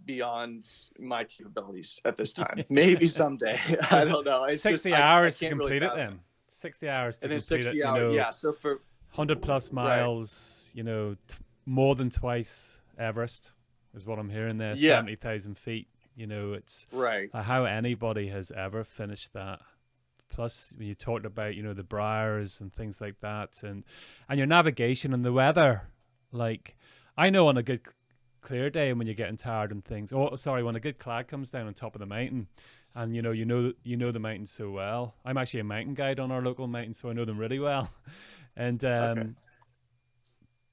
beyond my capabilities at this time. Maybe someday. I don't know. It's 60 just, hours I to complete it then. 60 hours to complete it. 60 hours, yeah. So for 100 plus miles, right. More than twice Everest is what I'm hearing there. 70,000 feet. It's right. How anybody has ever finished that. Plus, when you talked about, the briars and things like that, and your navigation and the weather. Like, I know on a good clear day when you're getting tired and things. Oh, sorry, when a good cloud comes down on top of the mountain, and you know the mountain so well. I'm actually a mountain guide on our local mountain, so I know them really well. And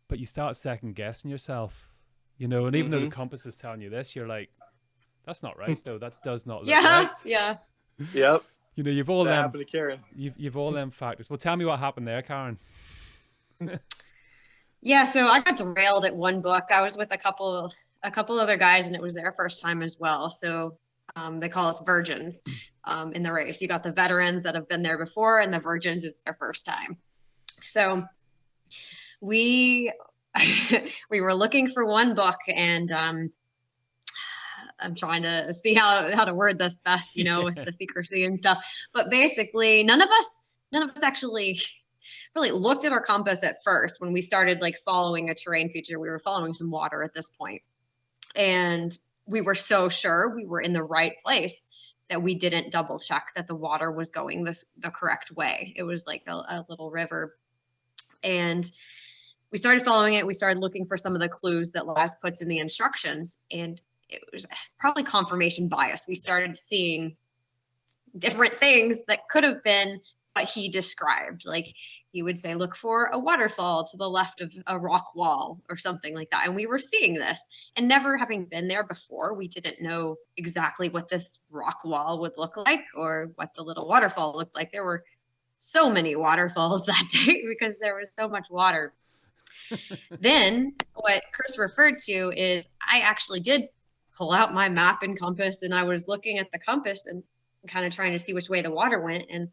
but you start second guessing yourself, and even though the compass is telling you this, you're like, that's not right. No, that does not look right. Yeah. Yep. You've all that them. Happened to Karen. You've all them factors. Well, tell me what happened there, Karen. Yeah, so I got derailed at one book. I was with a couple other guys, and it was their first time as well. So they call us virgins in the race. You got the veterans that have been there before, and the virgins, it's their first time. So we were looking for one book, and I'm trying to see how to word this best, with the secrecy and stuff. But basically, none of us actually really looked at our compass at first. When we started following a terrain feature, we were following some water at this point, and we were so sure we were in the right place that we didn't double check that the water was going the correct way. It was like a little river, and we started following it. We started looking for some of the clues that Laz puts in the instructions, and it was probably confirmation bias. We started seeing different things that could have been what he described. Like, he would say, look for a waterfall to the left of a rock wall or something like that. And we were seeing this, and never having been there before, we didn't know exactly what this rock wall would look like or what the little waterfall looked like. There were so many waterfalls that day because there was so much water. Then what Chris referred to is I actually did pull out my map and compass, and I was looking at the compass and kind of trying to see which way the water went. And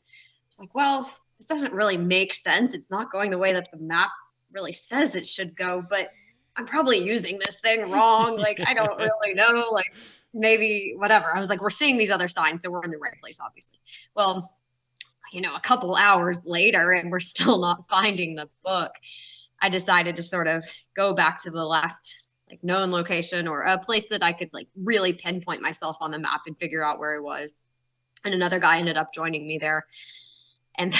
it's like, well, this doesn't really make sense. It's not going the way that the map really says it should go, but I'm probably using this thing wrong. Like, I don't really know, like maybe whatever. I was like, we're seeing these other signs, so we're in the right place, obviously. Well, a couple hours later, and we're still not finding the book. I decided to sort of go back to the last known location, or a place that I could really pinpoint myself on the map and figure out where I was. And another guy ended up joining me there. And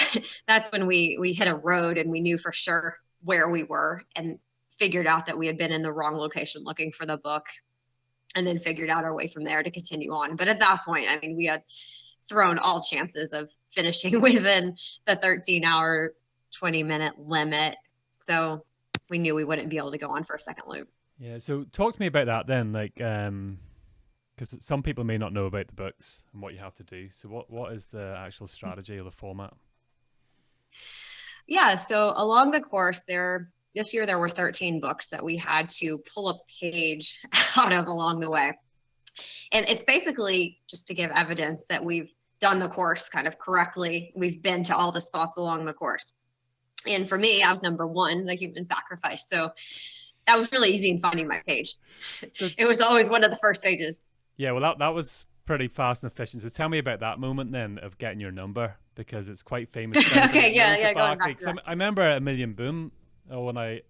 that's when we hit a road, and we knew for sure where we were, and figured out that we had been in the wrong location looking for the book, and then figured out our way from there to continue on. But at that point, I mean, we had thrown all chances of finishing within the 13-hour, 20-minute limit. So we knew we wouldn't be able to go on for a second loop. Yeah. So talk to me about that then, because some people may not know about the books and what you have to do. So what is the actual strategy or the format? Yeah. So along the course, there this year there were 13 books that we had to pull a page out of along the way. And it's basically just to give evidence that we've done the course kind of correctly. We've been to all the spots along the course. And for me, I was number 1, the human sacrifice. So that was really easy in finding my page. It was always one of the first pages. Yeah, well, that was pretty fast and efficient. So tell me about that moment then of getting your number, because it's quite famous. Okay, yeah, going back to that. I remember Amelia Boom, when I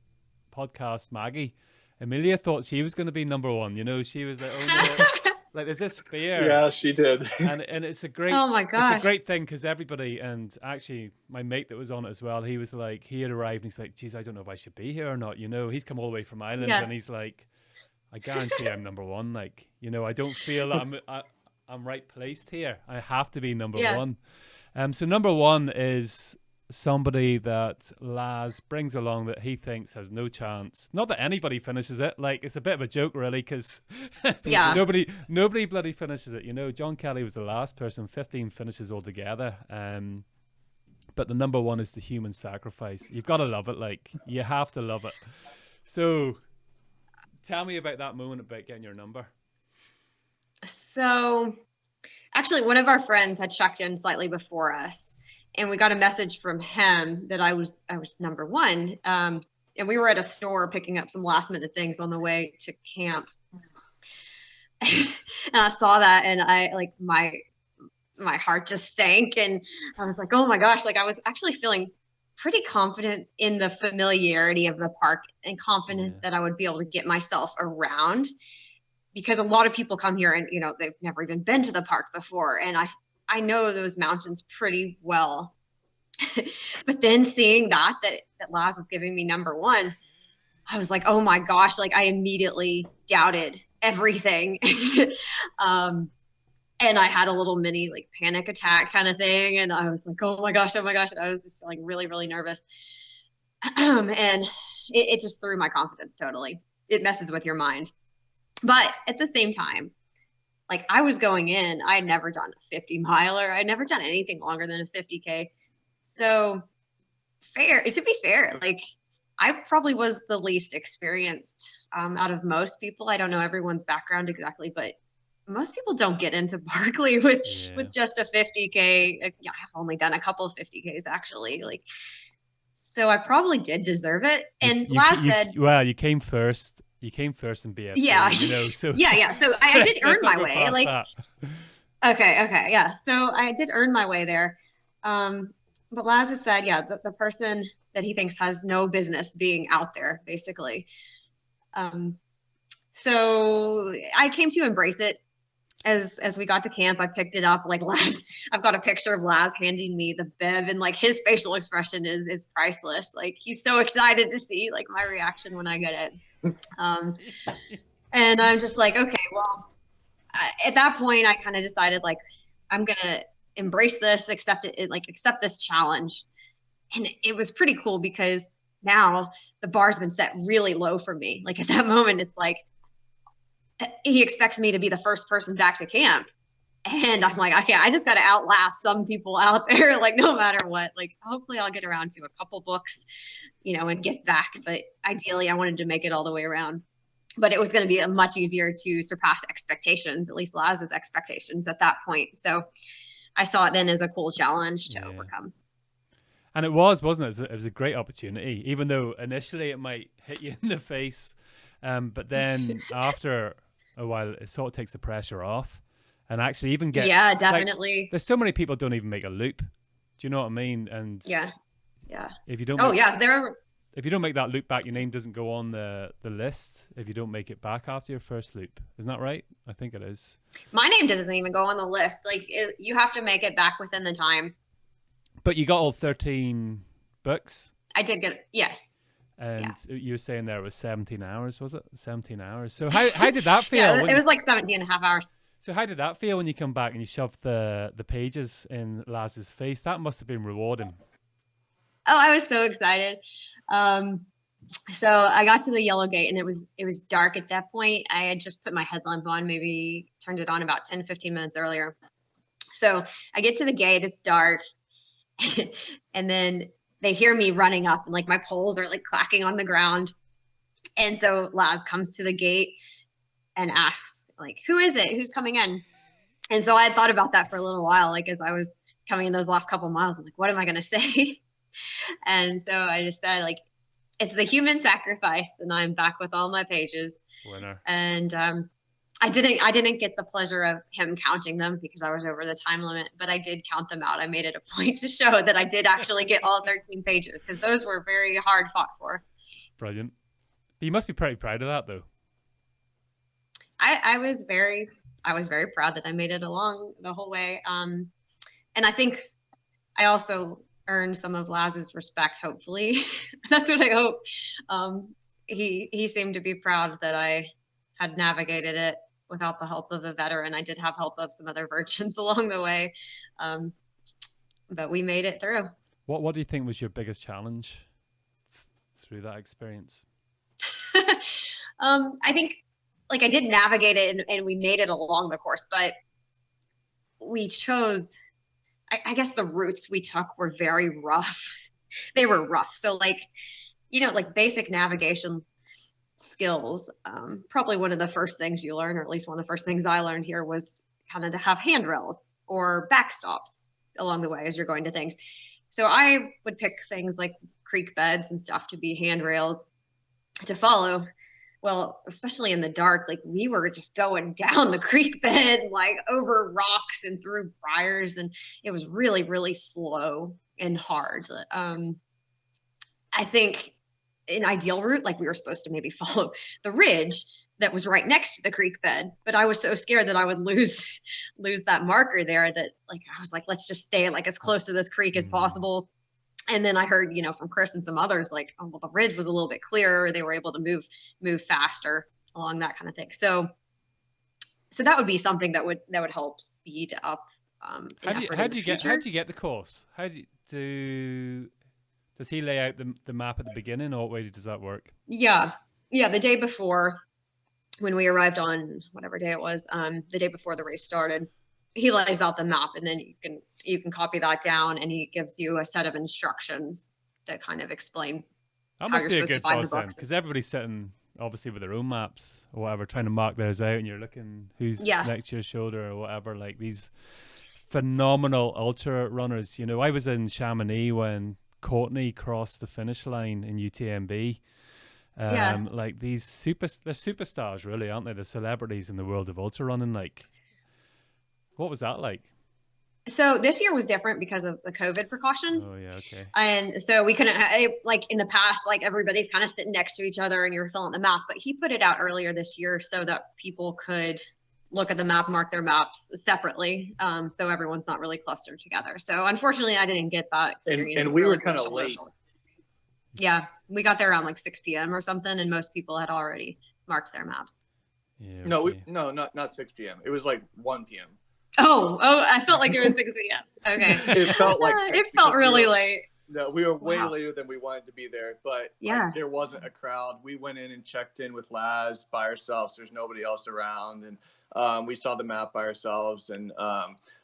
podcast Maggie, Amelia thought she was going to be number 1. You know, she was like, oh no. Like there's this fear. Yeah, she did. and it's a great, oh my gosh, it's a great thing because everybody, and actually my mate that was on it as well, he was like, he had arrived and he's like, geez, I don't know if I should be here or not. You know, he's come all the way from Ireland and he's like, I guarantee I'm number 1. Like, you know, I don't feel that I'm right placed here. I have to be number 1. So number 1 is somebody that Laz brings along that he thinks has no chance. Not that anybody finishes it. Like, it's a bit of a joke, really, because nobody bloody finishes it. You know, John Kelly was the last person, 15 finishes altogether. But the number 1 is the human sacrifice. You've got to love it. Like, you have to love it. So tell me about that moment about getting your number. So actually, one of our friends had checked in slightly before us. And we got a message from him that I was number 1. And we were at a store picking up some last minute things on the way to camp. And I saw that and I like my heart just sank. And I was like, oh my gosh, like I was actually feeling pretty confident in the familiarity of the park and confident that I would be able to get myself around, because a lot of people come here and, you know, they've never even been to the park before. And I know those mountains pretty well. But then seeing that Laz was giving me number 1, I was like, oh my gosh, like I immediately doubted everything. And I had a little mini like panic attack kind of thing. And I was like, oh my gosh. And I was just feeling really, really nervous. And it just threw my confidence totally. It messes with your mind. But at the same time, like I was going in, I had never done a 50 miler. I'd never done anything longer than a 50K. So to be fair, like I probably was the least experienced out of most people. I don't know everyone's background exactly, but most people don't get into Barkley with just a 50K. Yeah, I've only done a couple of 50Ks actually. Like, so I probably did deserve it. And Laz said, well, you came first. You came first in BFC, you know, so yeah. So I did earn my way. Like, okay, yeah. So I did earn my way there. But Laz has said, the person that he thinks has no business being out there, basically. So I came to embrace it. As we got to camp, I picked it up. Like Laz, I've got a picture of Laz handing me the bib, and like his facial expression is priceless. Like he's so excited to see like my reaction when I get it. And I'm just like, okay, well, at that point, I kind of decided like I'm gonna embrace this, accept this challenge. And it was pretty cool because now the bar's been set really low for me. Like at that moment, it's like he expects me to be the first person back to camp. And I'm like, okay, I just got to outlast some people out there, like no matter what. Like hopefully I'll get around to a couple books, you know, and get back. But ideally I wanted to make it all the way around. But it was going to be much easier to surpass expectations, at least Laz's expectations at that point. So I saw it then as a cool challenge to overcome. And it wasn't it? It was a great opportunity, even though initially it might hit you in the face. But then after a while, it sort of takes the pressure off. And actually even get... Yeah, definitely. Like, there's so many people don't even make a loop. Do you know what I mean? And yeah. If you don't... If you don't make that loop back, your name doesn't go on the list if you don't make it back after your first loop. Isn't that right? I think it is. My name doesn't even go on the list. Like you have to make it back within the time. But you got all 13 books? I did get it. Yes. And you were saying there it was 17 hours, was it? 17 hours. So how did that feel? It was like 17 and a half hours. So how did that feel when you come back and you shoved the pages in Laz's face? That must have been rewarding. Oh, I was so excited. So I got to the yellow gate and it was dark at that point. I had just put my headlamp on, maybe turned it on about 10, 15 minutes earlier. So I get to the gate, it's dark. And then they hear me running up and like my poles are like clacking on the ground. And so Laz comes to the gate and asks like, who is it? Who's coming in? And so I had thought about that for a little while, like as I was coming in those last couple of miles, I'm like, what am I going to say? And so I just said like, it's the human sacrifice. And I'm back with all my pages. Winner. And I didn't get the pleasure of him counting them because I was over the time limit, but I did count them out. I made it a point to show that I did actually get all 13 pages because those were very hard fought for. Brilliant. But you must be pretty proud of that though. I was very proud that I made it along the whole way. And I think I also earned some of Laz's respect, hopefully. That's what I hope. He seemed to be proud that I had navigated it without the help of a veteran. I did have help of some other virgins along the way. But we made it through. What do you think was your biggest challenge through that experience? I think like I did navigate it and we made it along the course, but we chose, I guess the routes we took were very rough. They were rough. So like, like basic navigation skills, probably one of the first things you learn, or at least one of the first things I learned here was kind of to have handrails or backstops along the way as you're going to things. So I would pick things like creek beds and stuff to be handrails to follow. Well, especially in the dark, like we were just going down the creek bed, like over rocks and through briars. And it was really, really slow and hard. I think an ideal route, like we were supposed to maybe follow the ridge that was right next to the creek bed, but I was so scared that I would lose that marker there that like, I was like, let's just stay like as close to this creek as possible. And then I heard, from Chris and some others, like, oh, well, the ridge was a little bit clearer. They were able to move faster along that kind of thing. So that would be something that would help speed up. How do you get the course? Does he lay out the map at the beginning, or what way does that work? Yeah. The day before, when we arrived on whatever day it was, the day before the race started, he lays out the map, and then you can copy that down, and he gives you a set of instructions that kind of explains that how must you're be a supposed to good find the process, books. because everybody's sitting obviously with their own maps or whatever, trying to mark theirs out, and you're looking who's next to your shoulder or whatever. Like these phenomenal ultra runners. I was in Chamonix when Courtney crossed the finish line in UTMB. Like they're superstars, really, aren't they? The celebrities in the world of ultra running. Like, what was that like? So this year was different because of the COVID precautions. Oh yeah, okay. And so we couldn't, like in the past, like everybody's kind of sitting next to each other and you're filling the map. But he put it out earlier this year so that people could look at the map, mark their maps separately. So everyone's not really clustered together. So unfortunately, I didn't get that experience. And we were kind of late. Yeah, we got there around like 6 p.m. or something, and most people had already marked their maps. Yeah, okay. No, not 6 p.m. It was like 1 p.m. Oh, I felt like it was 6 p.m. Okay. It felt like it felt really late. No, we were way later than we wanted to be there, but yeah, there wasn't a crowd. We went in and checked in with Laz by ourselves. There's nobody else around, and we saw the map by ourselves. And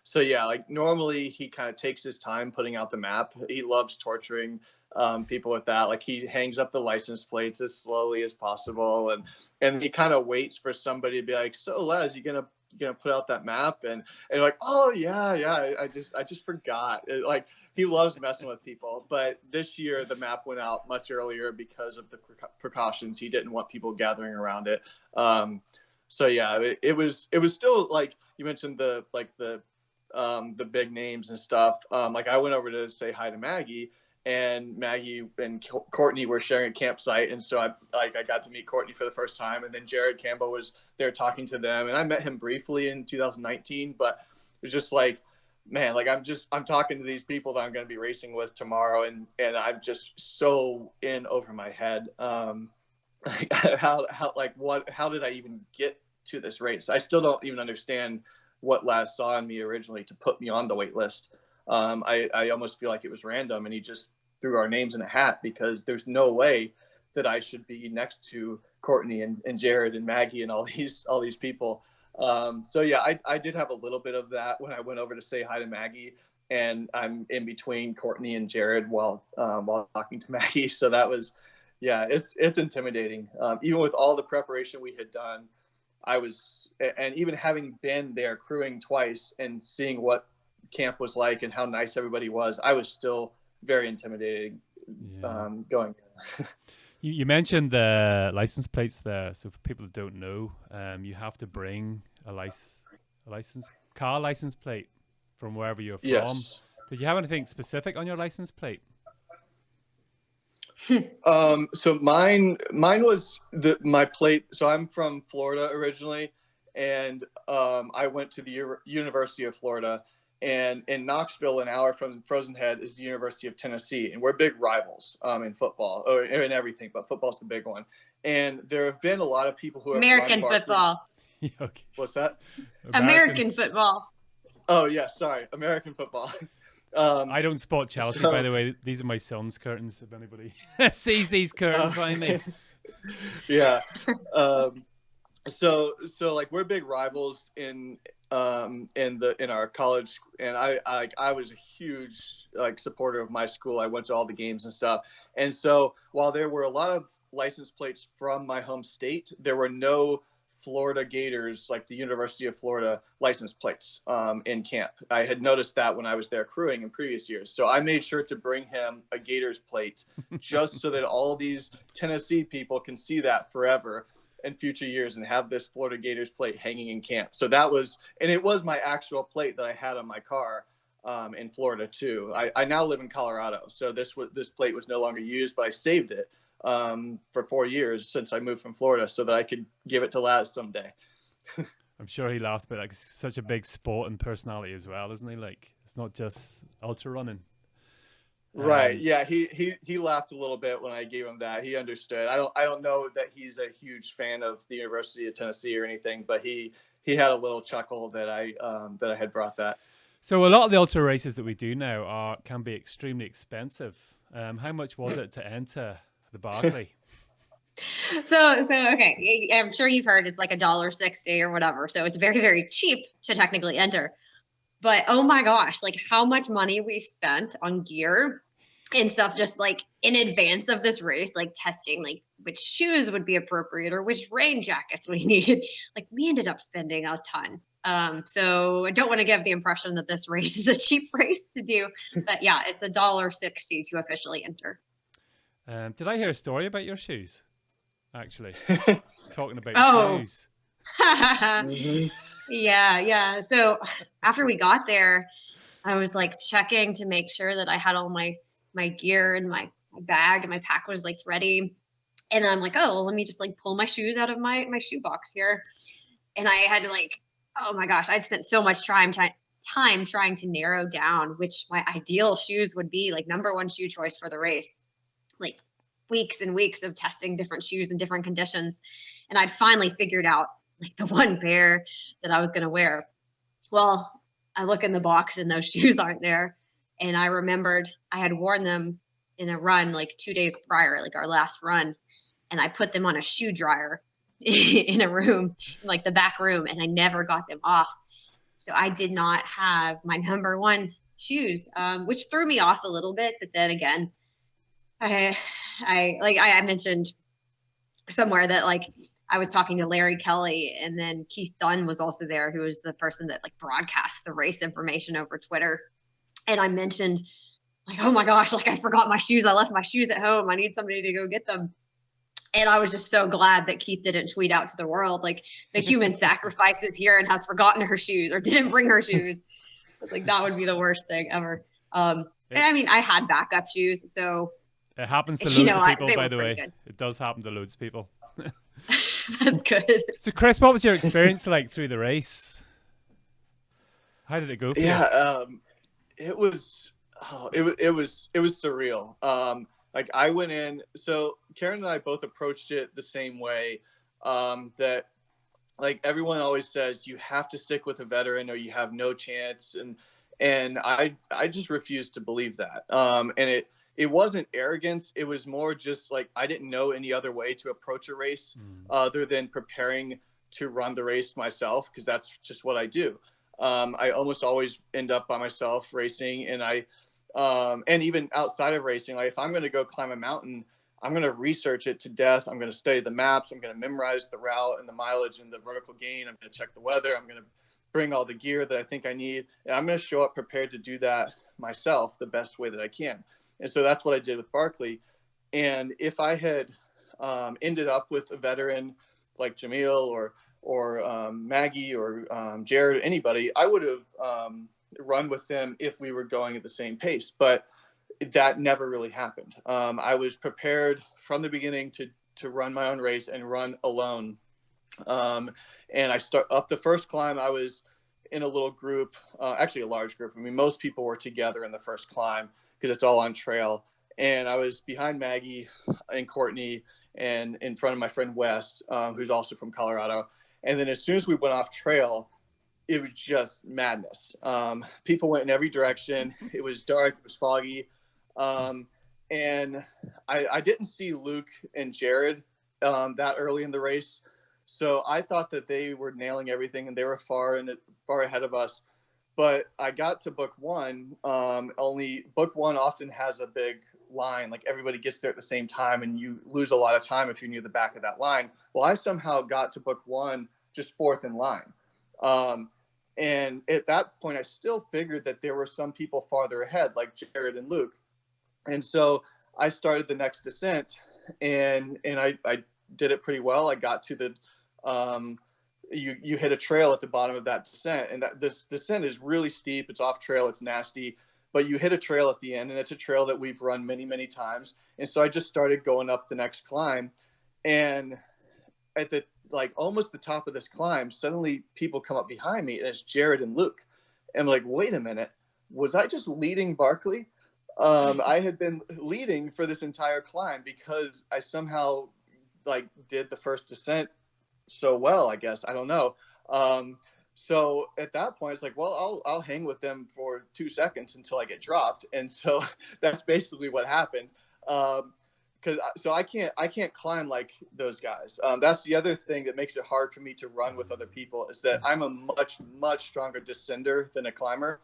so yeah, like normally he kind of takes his time putting out the map. He loves torturing people with that. Like he hangs up the license plates as slowly as possible, and he kind of waits for somebody to be like, "So Laz, you gonna put out that map?" And like, "Oh yeah, I just forgot." Like he loves messing with people, but this year the map went out much earlier because of the precautions. He didn't want people gathering around it. So yeah, it was still, like you mentioned, the big names and stuff. Like I went over to say hi to Maggie, and Maggie and Courtney were sharing a campsite. And so I got to meet Courtney for the first time. And then Jared Campbell was there talking to them. And I met him briefly in 2019, but it was just like, man, like I'm talking to these people that I'm going to be racing with tomorrow. And I'm just so in over my head. How did I even get to this race? I still don't even understand what Laz saw in me originally to put me on the wait list. I almost feel like it was random, and he just threw our names in a hat, because there's no way that I should be next to Courtney and Jared and Maggie and all these people. So yeah, I did have a little bit of that when I went over to say hi to Maggie. and I'm in between Courtney and Jared while talking to Maggie. So that was, yeah, it's intimidating. Even with all the preparation we had done, and even having been there crewing twice and seeing what camp was like and how nice everybody was, I was still very intimidated going. You mentioned the license plates there. So for people that don't know, you have to bring a car license plate from wherever you're from. Yes. Did you have anything specific on your license plate? So mine was my plate. So I'm from Florida originally, and I went to the University of Florida, and in Knoxville, an hour from Frozen Head, is the University of Tennessee, and we're big rivals in football or in everything, but football's the big one. And there have been a lot of people who have American football. Okay. What's that? American football. Oh yeah, sorry, American football. I don't spot Chelsea, by the way. These are my son's curtains. If anybody sees these curtains behind me. Yeah. So like we're big rivals in our college, and I was a huge like supporter of my school. I went to all the games and stuff. And so while there were a lot of license plates from my home state, there were no Florida Gators, like the University of Florida license plates in camp. I had noticed that when I was there crewing in previous years. So I made sure to bring him a Gators plate just so that all these Tennessee people can see that forever in future years and have this Florida Gators plate hanging in camp. So that was, and it was my actual plate that I had on my car in Florida too. I now live in Colorado. So this plate was no longer used, but I saved it for 4 years since I moved from Florida so that I could give it to Laz someday. I'm sure he laughed, but like such a big sport and personality as well, isn't he? Like it's not just ultra running. Right. Yeah. He laughed a little bit when I gave him that. He understood. I don't know that he's a huge fan of the University of Tennessee or anything, but he had a little chuckle that I had brought that. So a lot of the ultra races that we do now can be extremely expensive. How much was it to enter the Barkley? So okay, I'm sure you've heard it's like $1.60 or whatever. So it's very, very cheap to technically enter. But oh my gosh, like how much money we spent on gear and stuff just like in advance of this race, like testing like which shoes would be appropriate or which rain jackets we needed. Like we ended up spending a ton. So I don't want to give the impression that this race is a cheap race to do, but yeah, it's $1.60 to officially enter. Did I hear a story about your shoes? Actually, talking about shoes. Mm-hmm. Yeah. So after we got there, I was like checking to make sure that I had all my gear and my bag and my pack was like ready. And I'm like, oh, let me just like pull my shoes out of my shoe box here. And I had to like, oh my gosh, I'd spent so much time trying to narrow down which my ideal shoes would be, like number one shoe choice for the race. Like weeks and weeks of testing different shoes in different conditions. And I'd finally figured out like the one pair that I was going to wear. Well, I look in the box and those shoes aren't there. And I remembered I had worn them in a run like 2 days prior, like our last run. And I put them on a shoe dryer in a room, like the back room, and I never got them off. So I did not have my number one shoes, which threw me off a little bit. But then again, I mentioned somewhere that like I was talking to Larry Kelly, and then Keith Dunn was also there, who was the person that like broadcasts the race information over Twitter. And I mentioned like, oh my gosh, like I forgot my shoes. I left my shoes at home. I need somebody to go get them. And I was just so glad that Keith didn't tweet out to the world, like the human sacrifice is here and has forgotten her shoes or didn't bring her shoes. I was like, that would be the worst thing ever. I mean, I had backup shoes, so it happens to loads of people, by the way. Good. It does happen to loads of people. That's good. So, Chris, what was your experience like through the race? How did it go for you? It was surreal. Like I went in, so Karen and I both approached it the same way, that like everyone always says, you have to stick with a veteran or you have no chance. And I just refused to believe that. And it wasn't arrogance. It was more just like, I didn't know any other way to approach a race other than preparing to run the race myself, because that's just what I do. I almost always end up by myself racing, and and even outside of racing, like if I'm going to go climb a mountain, I'm going to research it to death. I'm going to study the maps. I'm going to memorize the route and the mileage and the vertical gain. I'm going to check the weather. I'm going to bring all the gear that I think I need. And I'm going to show up prepared to do that myself the best way that I can. And so that's what I did with Barkley. And if I had ended up with a veteran like Jamil or Maggie or Jared, or anybody, I would have run with them if we were going at the same pace. But that never really happened. I was prepared from the beginning to run my own race and run alone. And I start up the first climb. I was in a little group, actually a large group. I mean, most people were together in the first climb because it's all on trail. And I was behind Maggie and Courtney and in front of my friend Wes, who's also from Colorado. And then as soon as we went off trail, it was just madness. People went in every direction. It was dark. It was foggy. And I didn't see Luke and Jared that early in the race. So I thought that they were nailing everything and they were far ahead of us. But I got to book one. Only book one often has a big line, like everybody gets there at the same time and you lose a lot of time if you're near the back of that line. Well, I somehow got to book one just fourth in line. And at that point, I still figured that there were some people farther ahead, like Jared and Luke. And so I started the next descent and I did it pretty well. I got to the, you hit a trail at the bottom of that descent, and this descent is really steep. It's off trail. It's nasty, but you hit a trail at the end, and it's a trail that we've run many, many times. And so I just started going up the next climb, and at the, like almost the top of this climb, suddenly people come up behind me and it's Jared and Luke. And I'm like, wait a minute, was I just leading Barkley? I had been leading for this entire climb because I somehow like did the first descent so well, I guess. I don't know. So at that point, it's like, well, I'll hang with them for 2 seconds until I get dropped. And so that's basically what happened. So I can't climb like those guys. That's the other thing that makes it hard for me to run with other people, is that I'm a much stronger descender than a climber.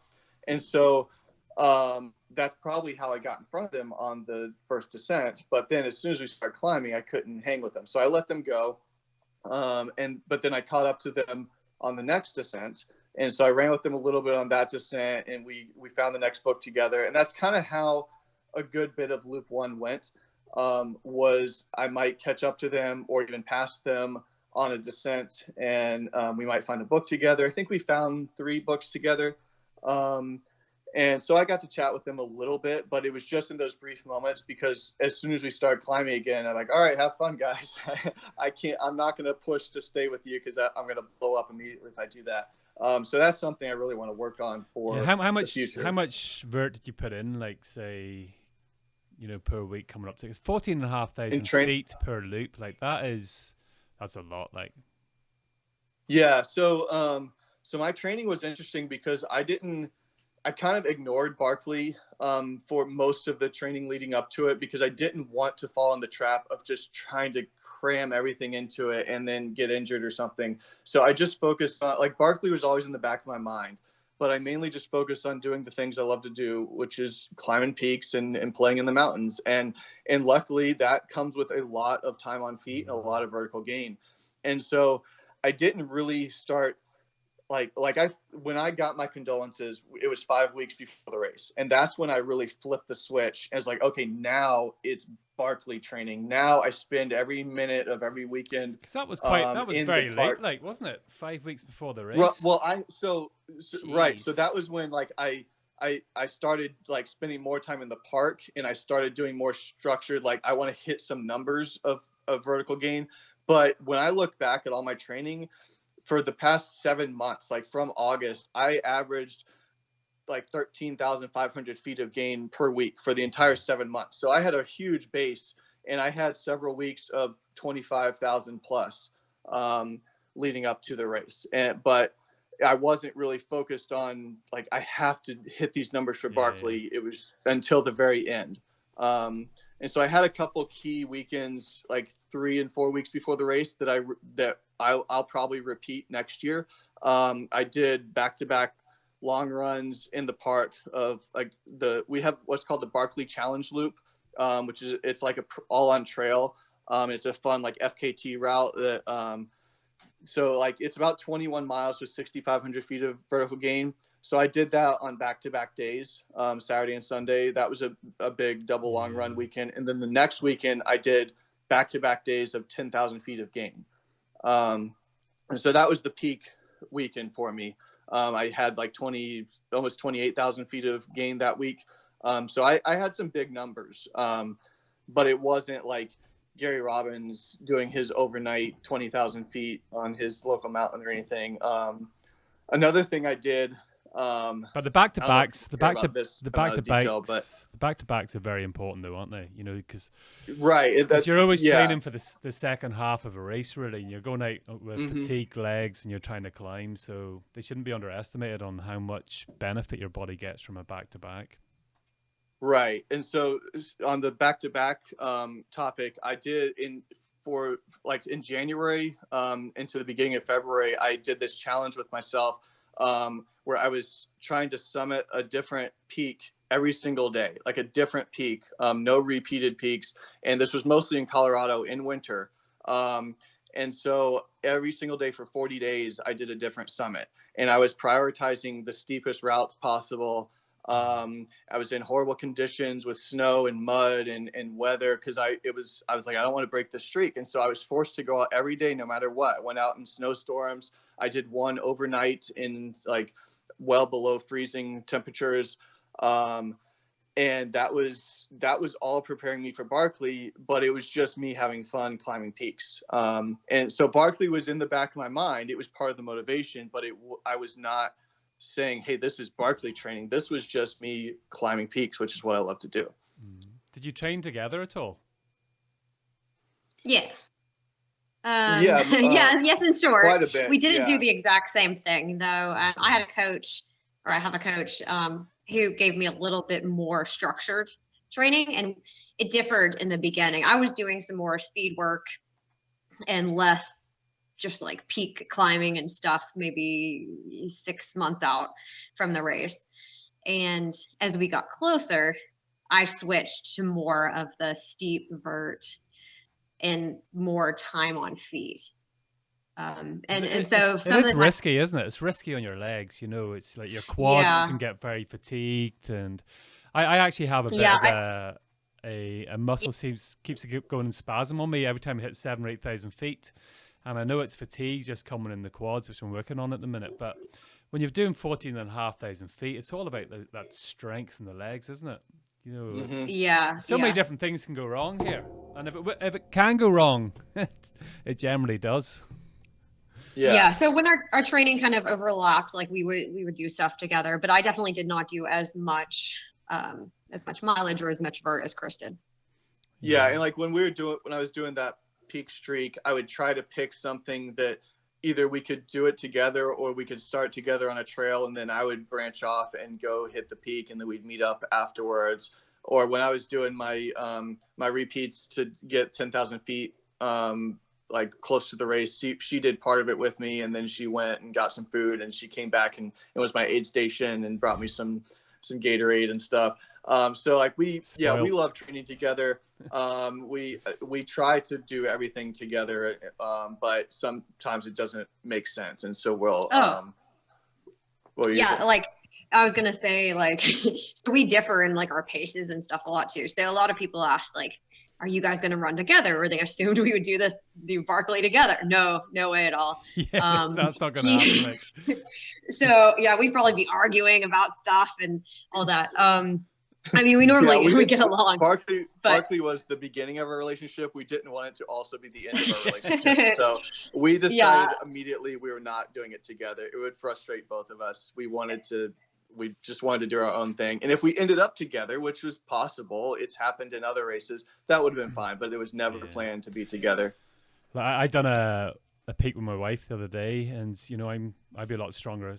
And so that's probably how I got in front of them on the first descent. But then as soon as we started climbing, I couldn't hang with them. So I let them go. But then I caught up to them on the next descent. And so I ran with them a little bit on that descent, and we found the next book together. And that's kind of how a good bit of loop one went, was I might catch up to them or even pass them on a descent, and we might find a book together. I think we found 3 books together. And so I got to chat with them a little bit, but it was just in those brief moments, because as soon as we started climbing again, I'm like, all right, have fun, guys. I'm not going to push to stay with you because I'm going to blow up immediately if I do that. So that's something I really want to work on for the future. How much vert did you put in, like, say, per week coming up to? It's 14,500 feet per loop. Like, that's a lot. Like, yeah. So my training was interesting because I kind of ignored Barkley for most of the training leading up to it, because I didn't want to fall in the trap of just trying to cram everything into it and then get injured or something. So I just focused on, like, Barkley was always in the back of my mind, but I mainly just focused on doing the things I love to do, which is climbing peaks and playing in the mountains. And luckily that comes with a lot of time on feet and a lot of vertical gain. And so I didn't really start when I got my condolences, it was 5 weeks before the race. And that's when I really flipped the switch. And it's like, okay, now it's Barkley training. Now I spend every minute of every weekend. Because that was very late, like, wasn't it? 5 weeks before the race. Well, right. So that was when, like, I started, like, spending more time in the park, and I started doing more structured, like, I want to hit some numbers of vertical gain. But when I look back at all my training, for the past 7 months, like from August, I averaged like 13,500 feet of gain per week for the entire 7 months. So I had a huge base, and I had several weeks of 25,000 plus leading up to the race. But I wasn't really focused on, like, I have to hit these numbers for Barkley. It was until the very end. And so I had a couple key weekends, like 3 and 4 weeks before the race, that I'll probably repeat next year. I did back-to-back long runs in the park of like we have what's called the Barkley Challenge Loop, which is it's like a all on trail. It's a fun like FKT route that so like it's about 21 miles with 6,500 feet of vertical gain. So I did that on back-to-back days, Saturday and Sunday. That was a big double long run weekend. And then the next weekend I did back-to-back days of 10,000 feet of gain. And so that was the peak weekend for me. I had like almost 28,000 feet of gain that week. So I had some big numbers, but it wasn't like Gary Robbins doing his overnight 20,000 feet on his local mountain or anything. Another thing I did, but the back-to-backs, the back-to-backs are very important though, aren't they? You know, because you're always training for the second half of a race, really. And you're going out with fatigued legs and you're trying to climb, so they shouldn't be underestimated on how much benefit your body gets from a back-to-back. Right. And so on the back-to-back topic, I did in January into the beginning of February, I did this challenge with myself where I was trying to summit a different peak every single day, like a different peak, no repeated peaks. And this was mostly in Colorado in winter. And so every single day for 40 days, I did a different summit, and I was prioritizing the steepest routes possible. I was in horrible conditions with snow and mud and weather because I was like, I don't want to break the streak. And so I was forced to go out every day, no matter what. I went out in snowstorms. I did one overnight in like well below freezing temperatures. And that was all preparing me for Barkley, but it was just me having fun climbing peaks. And so Barkley was in the back of my mind. It was part of the motivation, but I was not saying, hey, this is Barkley training. This was just me climbing peaks, which is what I love to do. Did you train together at all? Yeah. Yes, in short. Quite a bit, we didn't do the exact same thing, though. I have a coach who gave me a little bit more structured training, and it differed in the beginning. I was doing some more speed work and less just like peak climbing and stuff, maybe 6 months out from the race. And as we got closer, I switched to more of the steep vert and more time on feet. So some of the risky, isn't it? It's risky on your legs. You know, it's like your quads can get very fatigued, and I actually have a bit of a muscle keeps going in spasm on me every time I hit 7,000 or 8,000 feet. And I know it's fatigue just coming in the quads, which I'm working on at the minute. But when you're doing 14,500 feet, it's all about that strength in the legs, isn't it? You know, so many different things can go wrong here. And if it can go wrong, it generally does. Yeah. So when our training kind of overlapped, like we would do stuff together, but I definitely did not do as much mileage or as much vert as Chris did. Yeah. And like when I was doing that peak streak, I would try to pick something that either we could do it together or we could start together on a trail, and then I would branch off and go hit the peak, and then we'd meet up afterwards. Or when I was doing my my repeats to get 10,000 feet like close to the race, she did part of it with me, and then she went and got some food, and she came back and it was my aid station and brought me some Gatorade and stuff. So like we love training together. We try to do everything together, but sometimes it doesn't make sense, and so we'll like I was gonna say, like so we differ in like our paces and stuff a lot too. So a lot of people ask, like, are you guys gonna run together? Or they assumed we would do Barkley together. No way at all. That's not gonna happen. Like. So yeah, we'd probably be arguing about stuff and all that. I mean, we normally we get along. Barkley was the beginning of our relationship. We didn't want it to also be the end of our relationship. So we decided immediately we were not doing it together. It would frustrate both of us. We just wanted to do our own thing. And if we ended up together, which was possible, it's happened in other races, that would have been fine. But it was never planned to be together. I done a peak with my wife the other day, and you know I'd be a lot stronger.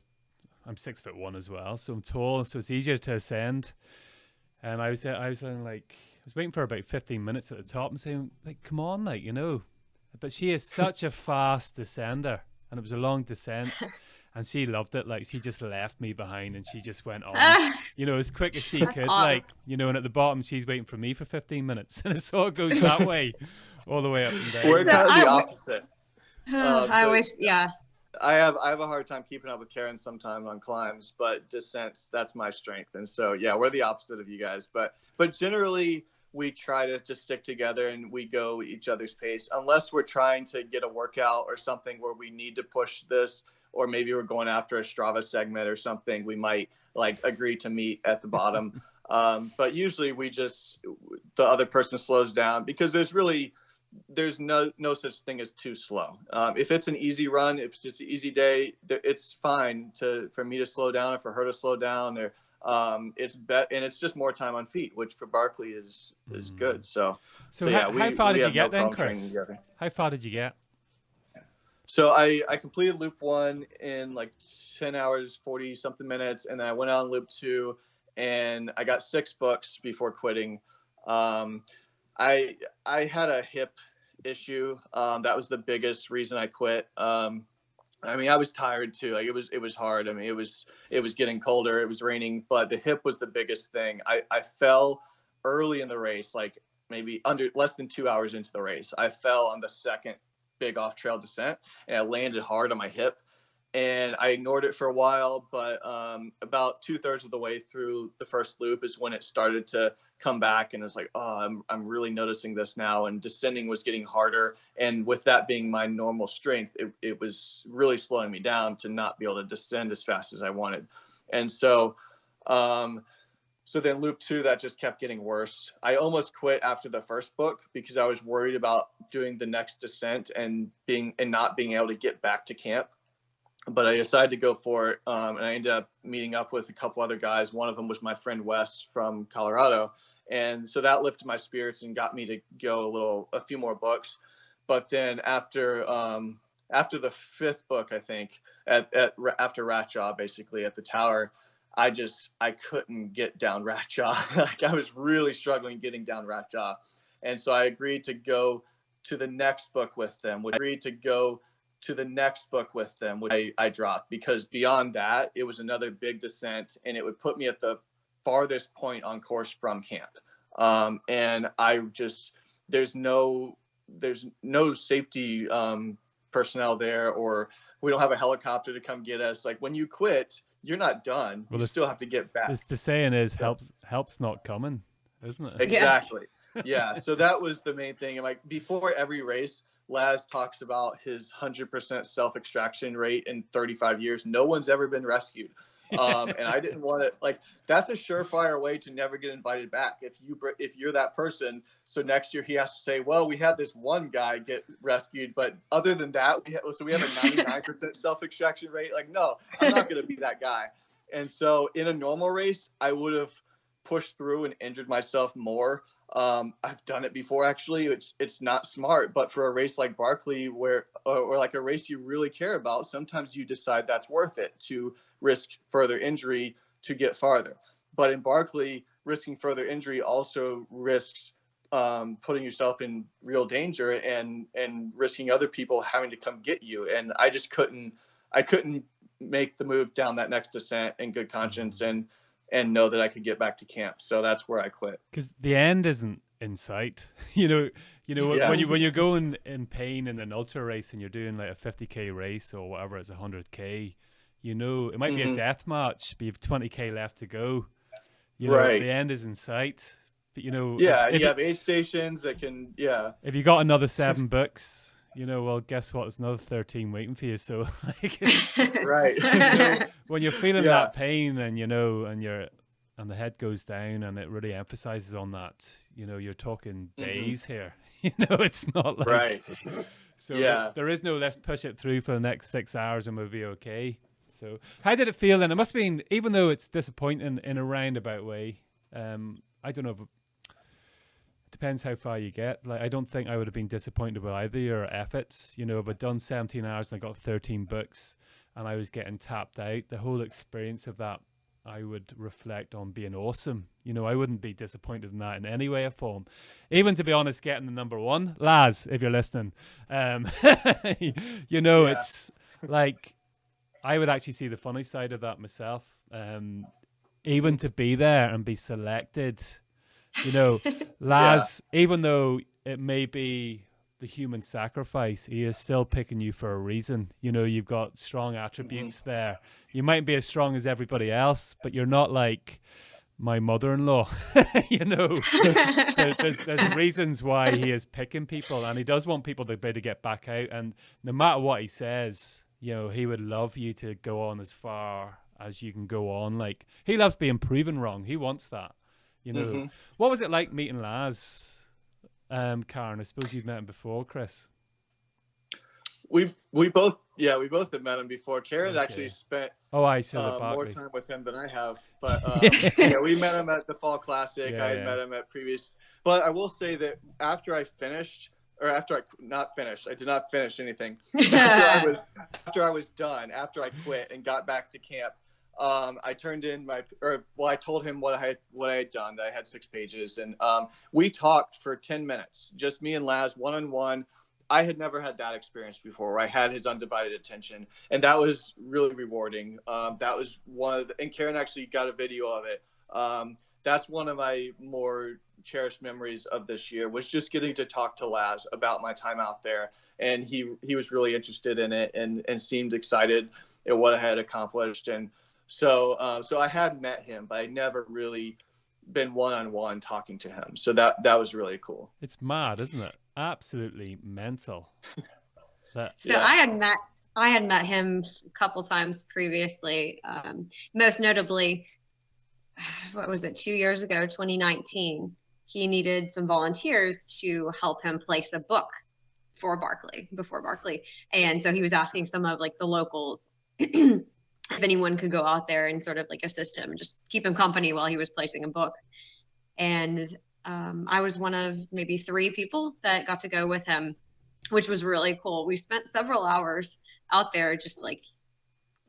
I'm 6'1" as well, so I'm tall, so it's easier to ascend. And I was saying, like, was waiting for about 15 minutes at the top and saying, like, come on, like, you know. But she is such a fast descender, and it was a long descent, and she loved it. Like, she just left me behind, and she just went on, you know, as quick as she could. Awesome. Like, you know, and at the bottom, she's waiting for me for 15 minutes, and so it goes that way, all the way up and down. We're kind of the opposite. I wish, yeah. I have a hard time keeping up with Karen sometimes on climbs, but descents, that's my strength. And so, yeah, we're the opposite of you guys. But generally, we try to just stick together and we go each other's pace, unless we're trying to get a workout or something where we need to push this, or maybe we're going after a Strava segment or something. We might like agree to meet at the bottom. But usually the other person slows down, because there's no such thing as too slow. If it's an easy run, if it's an easy day, it's fine for me to slow down or for her to slow down, or and it's just more time on feet, which for Barkley is good. So yeah, how far did you get then, training Chris? together. How far did you get? So I completed loop 1 in like 10 hours, 40 something minutes. And then I went on loop 2 and I got 6 books before quitting. I had a hip issue. That was the biggest reason I quit. I mean, I was tired too. Like it was hard. I mean, it was getting colder. It was raining, but the hip was the biggest thing. I fell early in the race, like maybe less than 2 hours into the race. I fell on the second big off trail descent, and I landed hard on my hip, and I ignored it for a while. But about 2/3 of the way through the first loop is when it started to come back, and it's like, oh, I'm really noticing this now. And descending was getting harder, and with that being my normal strength, it was really slowing me down to not be able to descend as fast as I wanted. And so so then loop 2, that just kept getting worse. I almost quit after the first book because I was worried about doing the next descent and not being able to get back to camp. But I decided to go for it, and I ended up meeting up with a couple other guys. One of them was my friend Wes from Colorado, and so that lifted my spirits and got me to go a few more books. But then after the 5th book, I think, after Rat Jaw, basically at the tower, I couldn't get down Rat Jaw. Like I was really struggling getting down Rat Jaw, and so I agreed to go to the next book with them. Which I dropped, because beyond that, it was another big descent, and it would put me at the farthest point on course from camp. And there's no safety personnel there, or we don't have a helicopter to come get us. Like when you quit, you're not done. You still have to get back. The saying is, help's not coming, isn't it? Exactly. Yeah. So that was the main thing. And like before every race, Laz talks about his 100% self-extraction rate in 35 years. No one's ever been rescued. And I didn't want to, like, that's a surefire way to never get invited back. If you're that person, so next year he has to say, well, we had this one guy get rescued, but other than that, we have a 99% self-extraction rate. Like, no, I'm not going to be that guy. And so in a normal race, I would have pushed through and injured myself more. I've done it before, actually. It's not smart, but for a race like Barkley, or like a race you really care about, sometimes you decide that's worth it to risk further injury to get farther. But in Barkley, risking further injury also risks putting yourself in real danger and risking other people having to come get you. And I just couldn't make the move down that next descent in good conscience and know that I could get back to camp. So that's where I quit. Because the end isn't in sight. You know, Yeah. when you're going in pain in an ultra race and you're doing like a 50K race or whatever, it's 100K, you know, it might be a death match, but you've 20K left to go. You know, Right. the end is in sight. But, you know, Yeah, you have aid stations that can, if you got another 7 books, you know, well, guess what? There's another 13 waiting for you. So, like, right. you know, when you're feeling Yeah. that pain and, you know, and the head goes down and it really emphasizes on that, you know, you're talking days here. You know, it's not like, Right. So Yeah. there is no let's push it through for the next 6 hours and we'll be okay. So how did it feel then? It must have been, even though it's disappointing in a roundabout way, I don't know if it depends how far you get. Like, I don't think I would have been disappointed with either your efforts. You know, if I'd done 17 hours and I got 13 books and I was getting tapped out, the whole experience of that I would reflect on being awesome. You know, I wouldn't be disappointed in that in any way or form. Even, to be honest, getting the number one, Laz, if you're listening, you know, it's like, I would actually see the funny side of that myself. Even to be there and be selected, you know, Laz, even though it may be the human sacrifice, he is still picking you for a reason. You know, you've got strong attributes there. You might be as strong as everybody else, but you're not like my mother-in-law. You know, there's reasons why he is picking people, and he does want people to be able to get back out. And no matter what he says, you know, he would love you to go on as far as you can go on. Like, he loves being proven wrong. He wants that. You know, what was it like meeting Laz? Karen, I suppose you've met him before, Chris. We both have met him before. Karen actually spent more time with him than I have, but we met him at the Fall Classic. I had met him at previous, but I will say that after I did not finish anything. After I was done, after I quit and got back to camp, I turned in I told him what I had done, that I had 6 pages, and we talked for 10 minutes, just me and Laz, one-on-one. I had never had that experience before, where I had his undivided attention, and that was really rewarding. That was and Karen actually got a video of it. That's one of my more cherished memories of this year, was just getting to talk to Laz about my time out there, and he was really interested in it and seemed excited at what I had accomplished. And so I had met him, but I never really been one-on-one talking to him. So that was really cool. It's mad, isn't it? Absolutely mental. I had met him a couple times previously. Most notably, what was it, 2 years ago, 2019, he needed some volunteers to help him place a book for before Barkley. And so he was asking some of like the locals if anyone could go out there and sort of like assist him, just keep him company while he was placing a book. And I was one of maybe 3 people that got to go with him, which was really cool. We spent several hours out there just like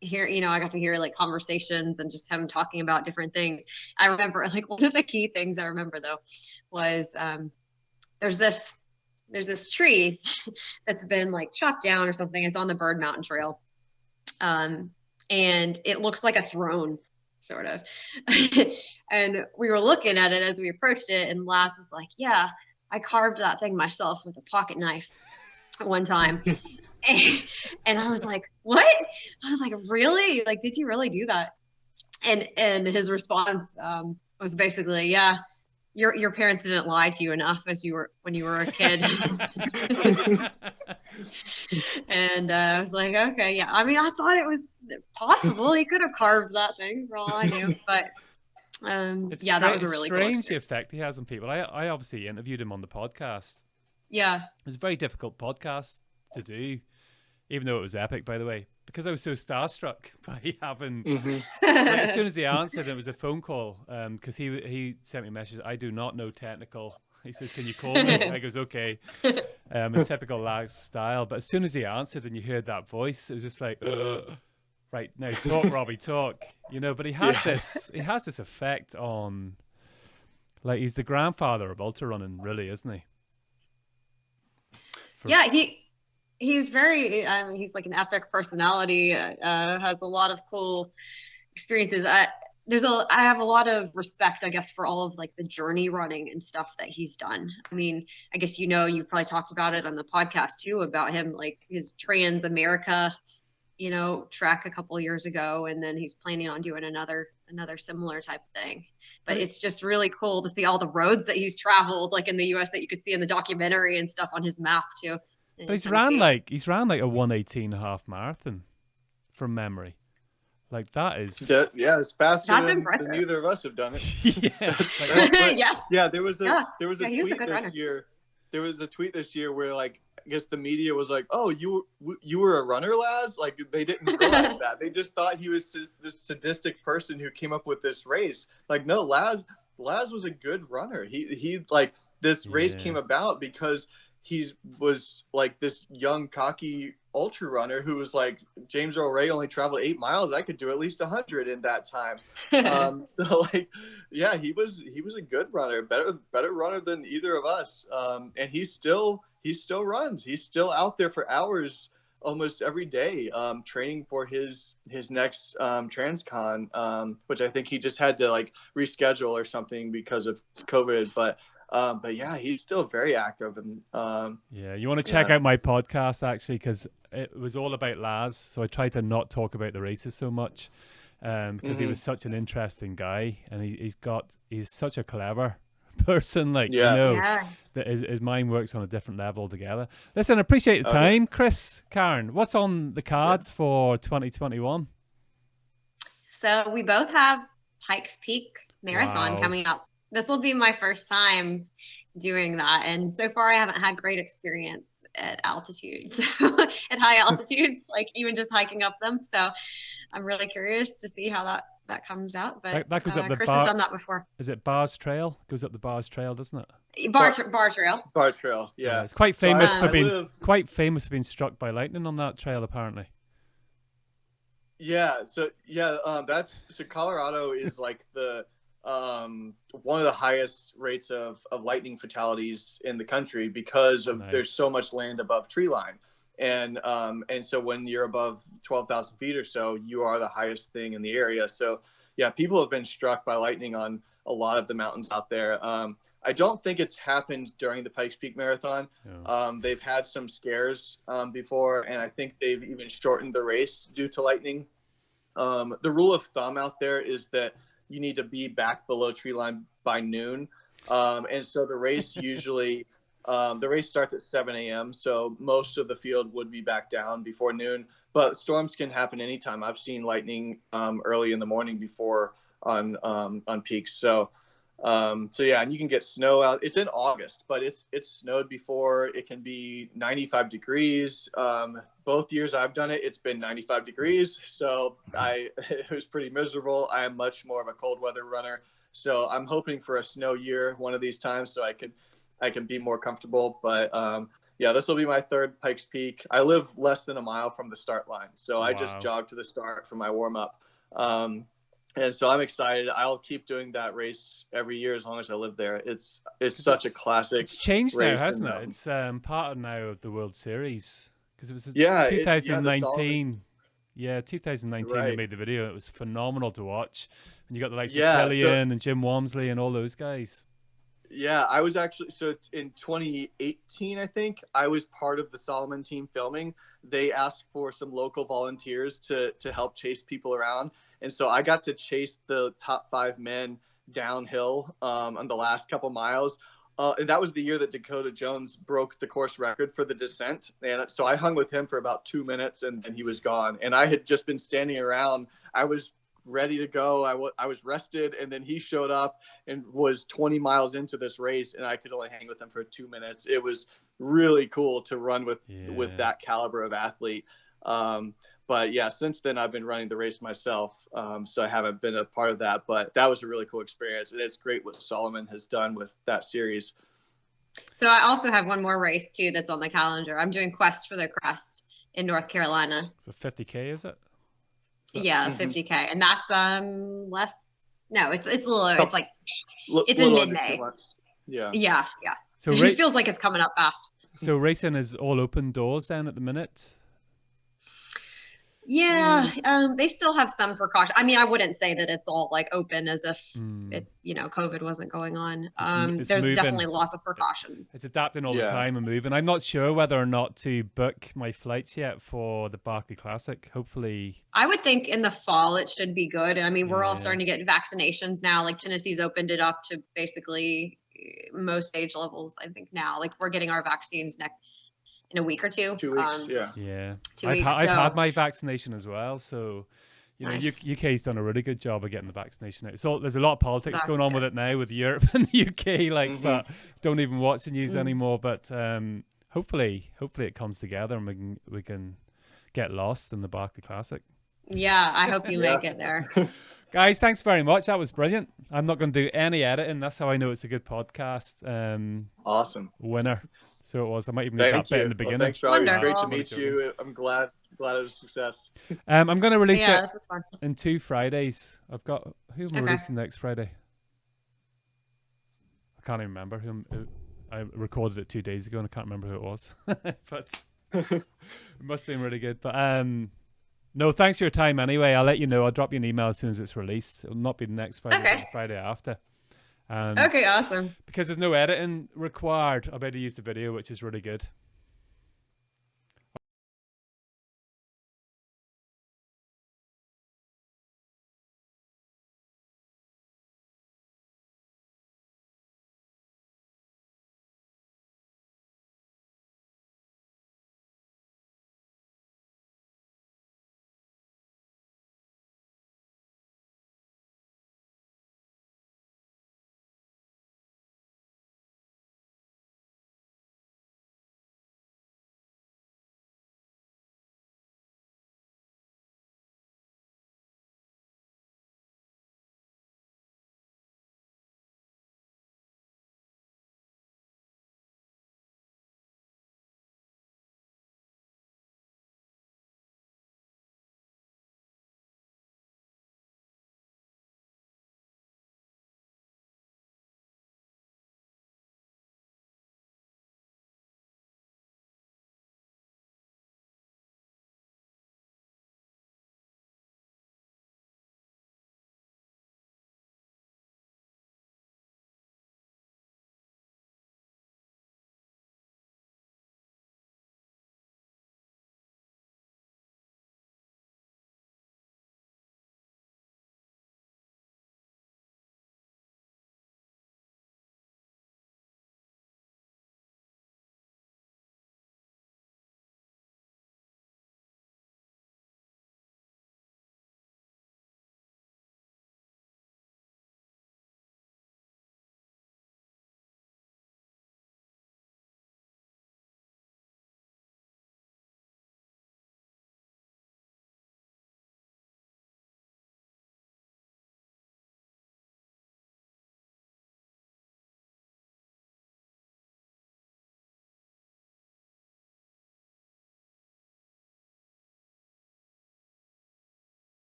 I got to hear like conversations and just him talking about different things. I remember like one of the key things I remember though was there's this tree that's been like chopped down or something. It's on the Bird Mountain Trail. And it looks like a throne, sort of. And we were looking at it as we approached it, and Laz was like, yeah, I carved that thing myself with a pocket knife one time. And I was like, what? I was like, really? Like, did you really do that? And his response was basically, yeah, your parents didn't lie to you enough when you were a kid. And I was like, okay, yeah. I mean, I thought it was possible. He could have carved that thing for all I knew. But that was a really strange cool the effect he has on people. I obviously interviewed him on the podcast. Yeah. It was a very difficult podcast to do, even though it was epic, by the way, because I was so starstruck by having. Like, as soon as he answered, it was a phone call, because he sent me a message. I do not know technical. He says, "Can you call me?" I goes, "Okay." In typical Laz style, but as soon as he answered and you heard that voice, it was just like, right now, talk, Robbie, talk. You know, but he has this effect on, like, he's the grandfather of ultra running, really, isn't he? He's very, he's like an epic personality, has a lot of cool experiences. I have a lot of respect, I guess, for all of like the journey running and stuff that he's done. I mean, I guess, you probably talked about it on the podcast too, about him, like his Trans America, track a couple years ago. And then he's planning on doing another similar type of thing. But it's just really cool to see all the roads that he's traveled, like in the US, that you could see in the documentary and stuff on his map too. But he's ran like a 1:18.5 marathon from memory. Like, that is it's faster That's than impressive. Neither of us have done it. Yes. Yeah, there was a tweet this runner. year. There was a tweet this year where, like, I guess the media was like, "Oh, you were a runner, Laz?" Like, they didn't realize that. They just thought he was this sadistic person who came up with this race. Like, no, Laz was a good runner. He like, this race came about because he was like this young, cocky ultra runner who was like, James Earl Ray only traveled 8 miles. I could do at least 100 in that time. So like, yeah, he was a good runner, better runner than either of us. And he still runs. He's still out there for hours almost every day, training for his next Transcon, which I think he just had to like reschedule or something because of COVID. But yeah, he's still very active. And yeah, you want to check out my podcast actually, because it was all about Laz. So I tried to not talk about the races so much, because he was such an interesting guy, and he's such a clever person. Like, that his mind works on a different level altogether. Listen, I appreciate the time, Chris. Karen, what's on the cards for 2021? So we both have Pikes Peak Marathon coming up. This will be my first time doing that, and so far I haven't had great experience at altitudes, at high altitudes, like even just hiking up them. So I'm really curious to see how that comes out. But that goes up the Chris has done that before. Is it Bars Trail? Goes up the Bars Trail, doesn't it? Bar Trail. Bar Trail, yeah. It's quite famous for being struck by lightning on that trail, apparently. Yeah. So Colorado is like the one of the highest rates of lightning fatalities in the country because of there's so much land above tree line. And so when you're above 12,000 feet or so, you are the highest thing in the area. So yeah, people have been struck by lightning on a lot of the mountains out there. I don't think it's happened during the Pikes Peak Marathon. Yeah. They've had some scares before, and I think they've even shortened the race due to lightning. The rule of thumb out there is that you need to be back below tree line by noon. And so the race usually, the race starts at 7 a.m. So most of the field would be back down before noon, but storms can happen anytime. I've seen lightning early in the morning before on peaks. So yeah, and you can get snow out. It's in August, but it's snowed before. It can be 95 degrees. Both years I've done it, it's been 95 degrees. So it was pretty miserable. I am much more of a cold weather runner. So I'm hoping for a snow year one of these times so I can be more comfortable. But yeah, this will be my third Pikes Peak. I live less than a mile from the start line. So I just jog to the start for my warm up. And so I'm excited. I'll keep doing that race every year as long as I live there. It's such a classic. It's changed now, hasn't it? It's part of now of the World Series because it was 2019. 2019 they made the video. It was phenomenal to watch. And you got the likes of Killian and Jim Walmsley and all those guys. Yeah, I was actually, so in 2018, I think, I was part of the Solomon team filming. They asked for some local volunteers to help chase people around. And so I got to chase the top 5 men downhill on the last couple miles. And that was the year that Dakota Jones broke the course record for the descent. And so I hung with him for about 2 minutes and he was gone. And I had just been standing around. I was ready to go. I was rested, and then he showed up and was 20 miles into this race, and I could only hang with him for 2 minutes. It was really cool to run with that caliber of athlete. But yeah, since then I've been running the race myself, so I haven't been a part of that. But that was a really cool experience, and it's great what Solomon has done with that series. So I also have one more race too that's on the calendar. I'm doing Quest for the Crest in North Carolina. So 50K, is it? Yeah, 50K, and that's less. No, it's a little. It's like it's in mid-May. Yeah. So it feels like it's coming up fast. So racing is all open doors then at the minute. Yeah, they still have some precaution. I mean, I wouldn't say that it's all like open as if COVID wasn't going on. There's moving. Definitely lots of precautions. It's adapting all the time and moving. I'm not sure whether or not to book my flights yet for the Barkley Classic. Hopefully, I would think in the fall it should be good. I mean, we're all starting to get vaccinations now. Like Tennessee's opened it up to basically most age levels. I think now, like we're getting our vaccines in a week or 2. 2 weeks, 2 weeks. I've had my vaccination as well, so nice. UK's done a really good job of getting the vaccination out. So there's a lot of politics going on with it now with Europe and the UK, but don't even watch the news anymore. But hopefully it comes together and we can get lost in the Barkley Classic. Yeah, I hope you make it there. Guys, thanks very much. That was brilliant. I'm not going to do any editing. That's how I know it's a good podcast. Awesome. Winner. So it was. I might even make that bit in the beginning. Thanks, Rob. It was great to Wonderful. meet you. I'm glad it was a success. I'm going to release Yeah, it this is fun. in 2 Fridays. I've got who am I Okay. releasing next Friday? I can't even remember who. I recorded it 2 days ago and I can't remember who it was. But it must have been really good. But no, thanks for your time anyway. I'll let you know. I'll drop you an email as soon as it's released. It'll not be the next Friday, but the Friday after. Okay, awesome. Because there's no editing required, I'll be able to use the video, which is really good.